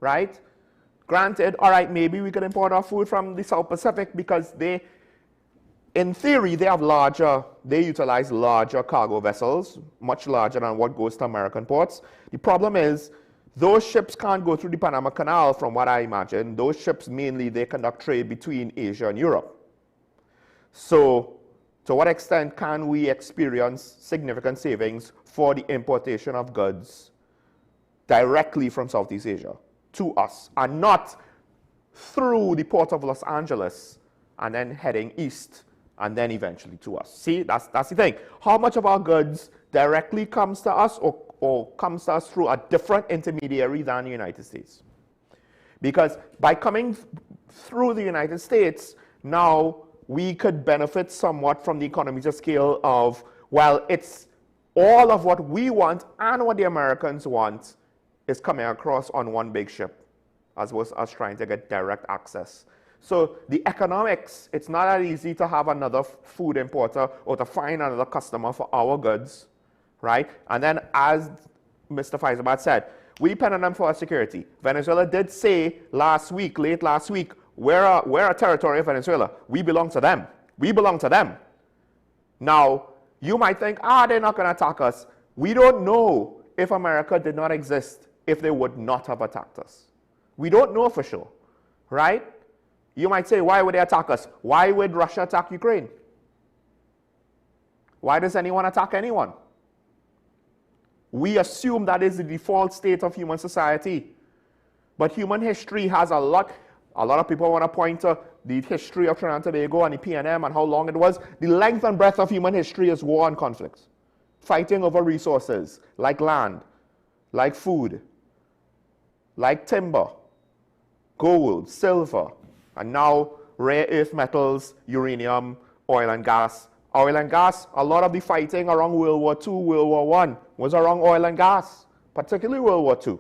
right? Granted, all right, maybe we could import our food from the South Pacific because they, in theory, they utilize larger cargo vessels, much larger than what goes to American ports. The problem is, those ships can't go through the Panama Canal, from what I imagine. Those ships, mainly, they conduct trade between Asia and Europe. So, to what extent can we experience significant savings for the importation of goods directly from Southeast Asia to us, and not through the port of Los Angeles and then heading east and then eventually to us? See, that's the thing. How much of our goods directly comes to us or comes to us through a different intermediary than the United States? Because by coming through the United States, now we could benefit somewhat from the economies of scale of, well, it's all of what we want and what the Americans want is coming across on one big ship, as opposed to us trying to get direct access. So the economics, it's not that easy to have another food importer or to find another customer for our goods, right? And then, as Mr. Faisalabad said, we depend on them for our security. Venezuela did say late last week, we're a territory of Venezuela. We belong to them. We belong to them. Now, you might think, they're not going to attack us. We don't know if America did not exist, if they would not have attacked us. We don't know for sure, right? You might say, why would they attack us? Why would Russia attack Ukraine? Why does anyone attack anyone? We assume that is the default state of human society. But human history has a lot of people want to point to the history of Trinidad and Tobago and the PNM and how long it was. The length and breadth of human history is war and conflict. Fighting over resources like land, like food, like timber, gold, silver, and now rare earth metals, uranium, oil and gas. Oil and gas, a lot of the fighting around World War II, World War I was around oil and gas, particularly World War II.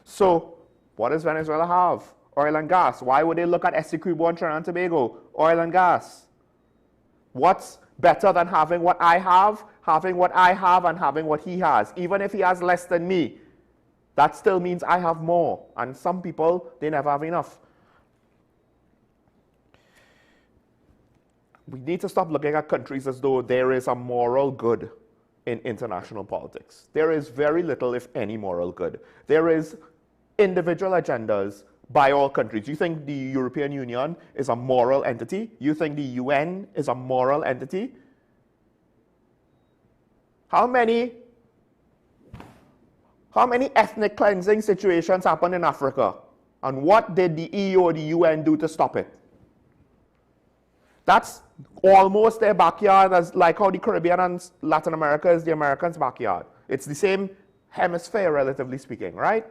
So, what does Venezuela have? Oil and gas. Why would they look at Essequibo and Trinidad and Tobago? Oil and gas. What's better than having what I have, and having what he has? Even if he has less than me, that still means I have more. And some people, they never have enough. We need to stop looking at countries as though there is a moral good in international politics. There is very little, if any, moral good. There is individual agendas by all countries. You think the European Union is a moral entity? You think the UN is a moral entity? How many ethnic cleansing situations happened in Africa? And what did the EU or the UN do to stop it? That's almost their backyard, as like how the Caribbean and Latin America is the Americans' backyard. It's the same hemisphere, relatively speaking, right?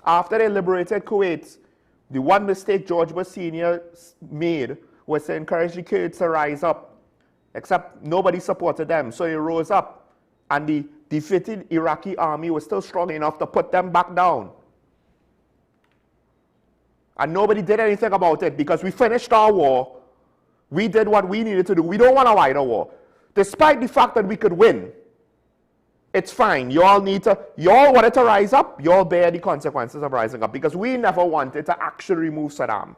After they liberated Kuwait, the one mistake George Bush Sr. made was to encourage the Kurds to rise up, except nobody supported them. So they rose up, and the defeated Iraqi army was still strong enough to put them back down. And nobody did anything about it because we finished our war. We did what we needed to do. We don't want a wider war. Despite the fact that we could win, it's fine. Y'all wanted to rise up, y'all bear the consequences of rising up, because we never wanted to actually remove Saddam.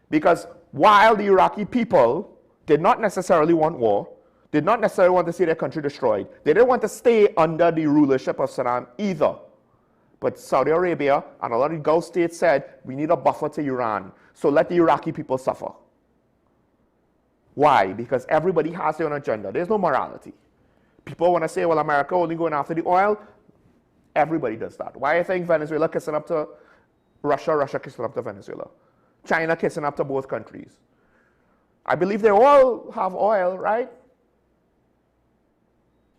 Because while the Iraqi people did not necessarily want war, did not necessarily want to see their country destroyed, they didn't want to stay under the rulership of Saddam either. But Saudi Arabia and a lot of the Gulf states said, we need a buffer to Iran, so let the Iraqi people suffer. Why? Because everybody has their own agenda. There's no morality. People want to say, well, America only going after the oil. Everybody does that. Why do you think Venezuela kissing up to Russia, Russia kissing up to Venezuela? China kissing up to both countries. I believe they all have oil, right?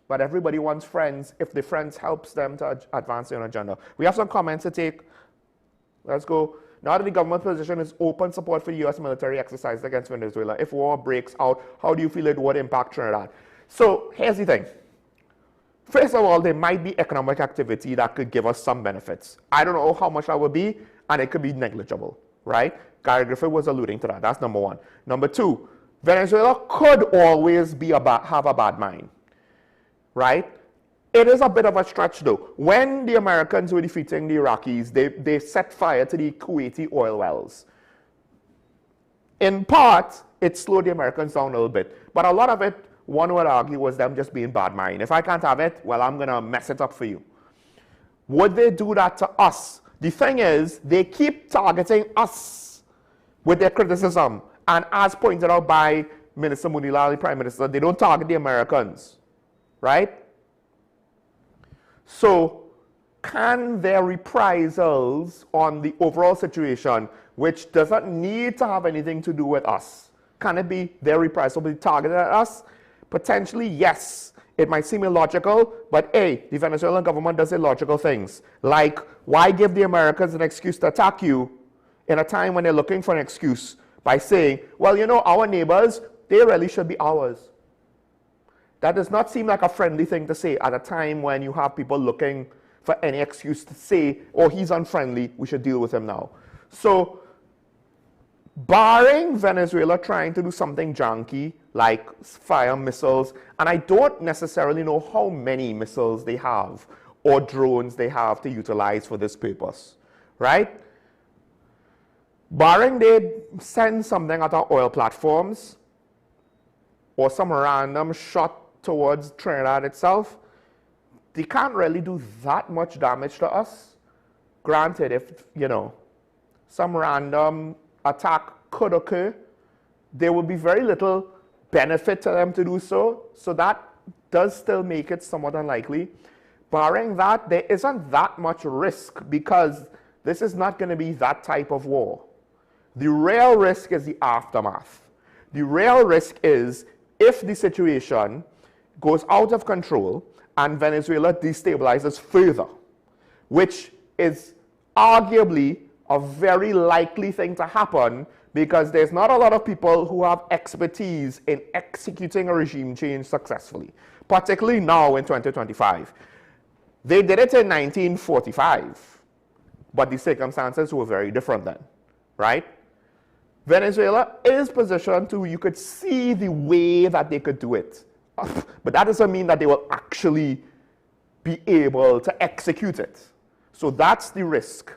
But everybody wants friends if the friends helps them to advance their own agenda. We have some comments to take. Let's go. Now that the government position is open support for U.S. military exercises against Venezuela, if war breaks out, how do you feel it would impact Trinidad? So here's the thing. First of all, there might be economic activity that could give us some benefits. I don't know how much that would be, and it could be negligible, right? Gary Griffith was alluding to that. That's number one. Number two, Venezuela could always be have a bad mind, right? It is a bit of a stretch though. When the Americans were defeating the Iraqis, they set fire to the Kuwaiti oil wells. In part, it slowed the Americans down a little bit, but a lot of it, one would argue, was them just being bad mind. If I can't have it, well, I'm gonna mess it up for you. Would they do that to us? The thing is, they keep targeting us with their criticism. And as pointed out by Minister Munilal, the Prime Minister, they don't target the Americans, right? So, can their reprisals on the overall situation, which doesn't need to have anything to do with us, can it be their reprisal be targeted at us? Potentially, yes. It might seem illogical, but A, the Venezuelan government does illogical things. Like, why give the Americans an excuse to attack you in a time when they're looking for an excuse by saying, well, you know, our neighbors, they really should be ours. That does not seem like a friendly thing to say at a time when you have people looking for any excuse to say, oh, he's unfriendly, we should deal with him now. So, barring Venezuela trying to do something janky, like fire missiles, and I don't necessarily know how many missiles they have or drones they have to utilize for this purpose, right? Barring they send something at our oil platforms or some random shot towards Trinidad itself, they can't really do that much damage to us. Granted, if, you know, some random attack could occur, there will be very little benefit to them to do so. So that does still make it somewhat unlikely. Barring that, there isn't that much risk because this is not going to be that type of war. The real risk is the aftermath. The real risk is if the situation goes out of control and Venezuela destabilizes further, which is arguably a very likely thing to happen because there's not a lot of people who have expertise in executing a regime change successfully, particularly now in 2025. They did it in 1945, but the circumstances were very different then, right? Venezuela is positioned to, you could see the way that they could do it, but that doesn't mean that they will actually be able to execute it. So that's the risk.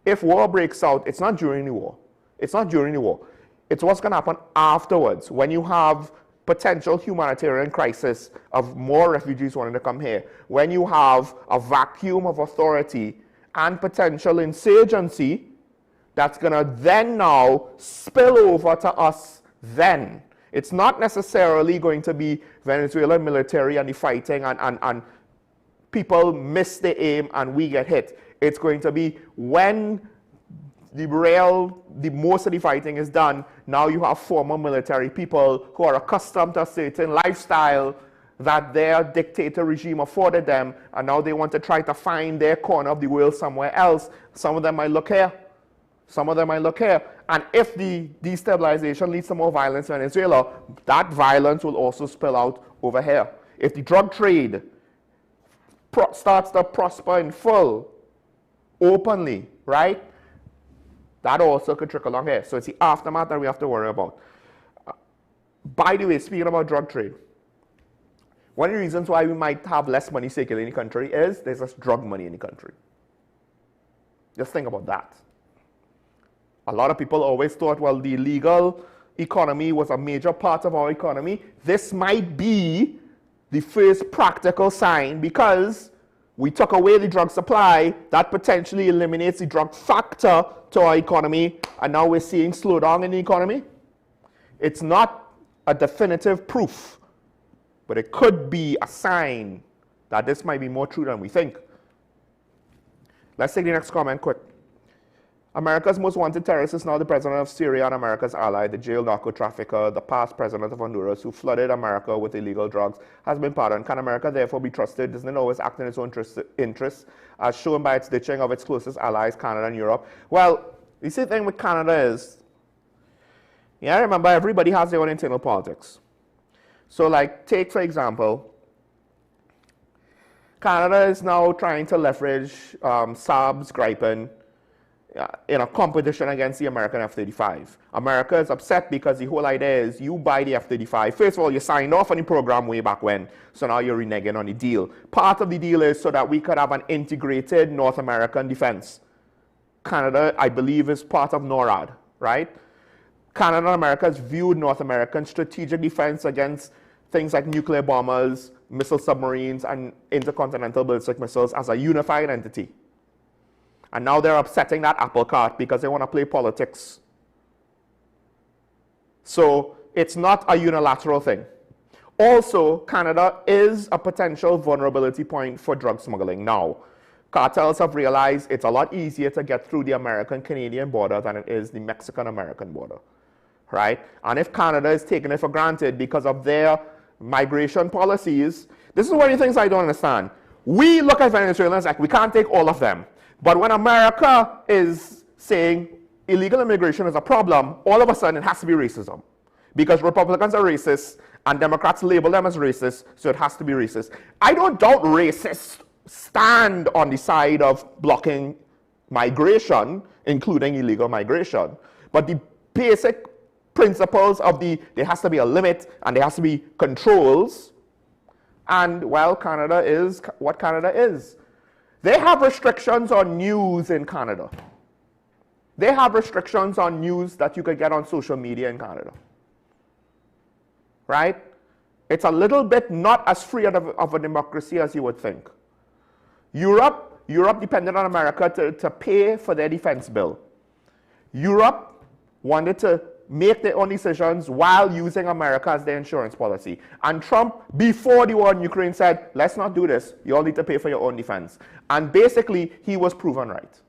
If war breaks out, it's not during the war. It's not during the war. It's what's going to happen afterwards when you have potential humanitarian crisis of more refugees wanting to come here, when you have a vacuum of authority and potential insurgency that's going to then now spill over to us then. It's not necessarily going to be Venezuelan military and the fighting and people miss the aim and we get hit. It's going to be when most of the fighting is done, now you have former military people who are accustomed to a certain lifestyle that their dictator regime afforded them, and now they want to try to find their corner of the world somewhere else. Some of them might look here. Some of them might look here. And if the destabilization leads to more violence in Venezuela, that violence will also spill out over here. If the drug trade starts to prosper in full, openly, right? That also could trickle along here. So it's the aftermath that we have to worry about. By the way, speaking about drug trade, one of the reasons why we might have less money circulating in the country is there's less drug money in the country. Just think about that. A lot of people always thought, well, the legal economy was a major part of our economy. This might be the first practical sign because we took away the drug supply, that potentially eliminates the drug factor to our economy, and now we're seeing slowdown in the economy. It's not a definitive proof, but it could be a sign that this might be more true than we think. Let's take the next comment quick. America's most wanted terrorist is now the president of Syria and America's ally, the jailed narco trafficker, the past president of Honduras, who flooded America with illegal drugs, has been pardoned. Can America therefore be trusted? Doesn't it always act in its own interests, as shown by its ditching of its closest allies, Canada and Europe? Well, the same thing with Canada is, yeah, remember, everybody has their own internal politics. So, like, take, for example, Canada is now trying to leverage Saab's Gripen in a competition against the American F-35. America is upset because the whole idea is you buy the F-35. First of all, you signed off on the program way back when, so now you're reneging on the deal. Part of the deal is so that we could have an integrated North American defense. Canada, I believe, is part of NORAD, right? Canada and America has viewed North American strategic defense against things like nuclear bombers, missile submarines, and intercontinental ballistic missiles as a unified entity. And now they're upsetting that apple cart because they want to play politics. So it's not a unilateral thing. Also, Canada is a potential vulnerability point for drug smuggling now. Cartels have realized it's a lot easier to get through the American-Canadian border than it is the Mexican-American border, right? And if Canada is taking it for granted because of their migration policies, this is one of the things I don't understand. We look at Venezuelans like we can't take all of them. But when America is saying illegal immigration is a problem, all of a sudden it has to be racism. Because Republicans are racist and Democrats label them as racist, so it has to be racist. I don't doubt racists stand on the side of blocking migration, including illegal migration. But the basic principles of there has to be a limit and there has to be controls. And, well, Canada is what Canada is. They have restrictions on news in Canada. They have restrictions on news that you could get on social media in Canada. Right? It's a little bit not as free of a democracy as you would think. Europe depended on America to pay for their defense bill. Europe wanted to make their own decisions while using America as their insurance policy. And Trump, before the war in Ukraine, said, let's not do this. You all need to pay for your own defense. And basically, he was proven right.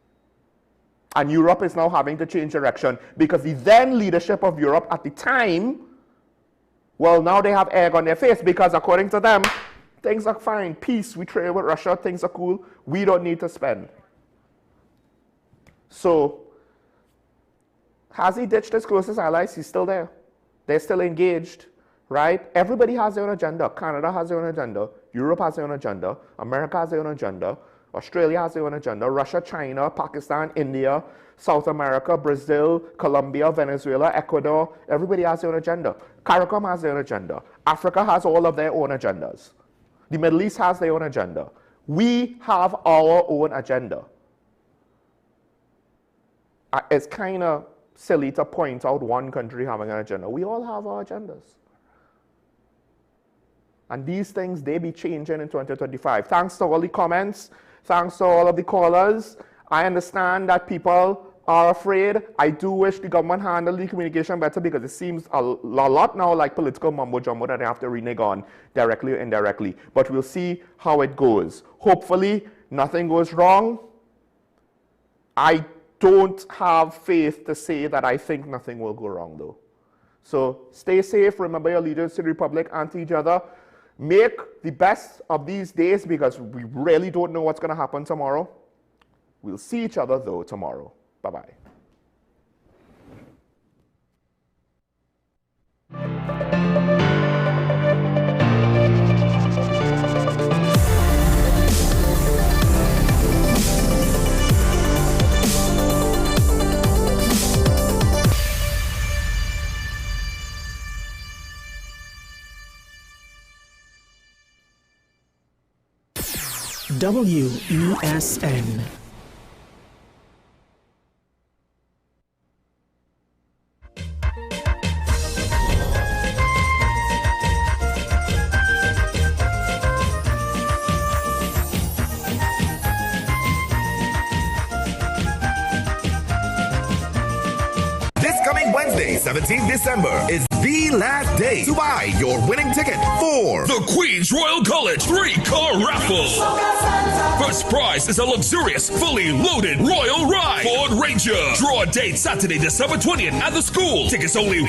And Europe is now having to change direction because the then leadership of Europe at the time, well, now they have egg on their face because according to them, things are fine. Peace, we trade with Russia, things are cool. We don't need to spend. So, has he ditched his closest allies? He's still there. They're still engaged, right? Everybody has their own agenda. Canada has their own agenda. Europe has their own agenda. America has their own agenda. Australia has their own agenda. Russia, China, Pakistan, India, South America, Brazil, Colombia, Venezuela, Ecuador. Everybody has their own agenda. CARICOM has their own agenda. Africa has all of their own agendas. The Middle East has their own agenda. We have our own agenda. It's kind of silly to point out one country having an agenda. We all have our agendas. And these things, they be changing in 2025. Thanks to all the comments. Thanks to all of the callers. I understand that people are afraid. I do wish the government handled the communication better because it seems a lot now like political mumbo-jumbo that they have to renege on directly or indirectly. But we'll see how it goes. Hopefully, nothing goes wrong. I don't have faith to say that I think nothing will go wrong, though. So stay safe. Remember your allegiance to the Republic and to each other. Make the best of these days because we really don't know what's going to happen tomorrow. We'll see each other, though, tomorrow. Bye-bye. WESN. This coming Wednesday, 17th December, is the last day to buy your winning ticket for the Queen's Royal College 3-car raffle. First prize is a luxurious, fully loaded Royal Ride Ford Ranger. Draw date Saturday, December 20th at the school. Tickets only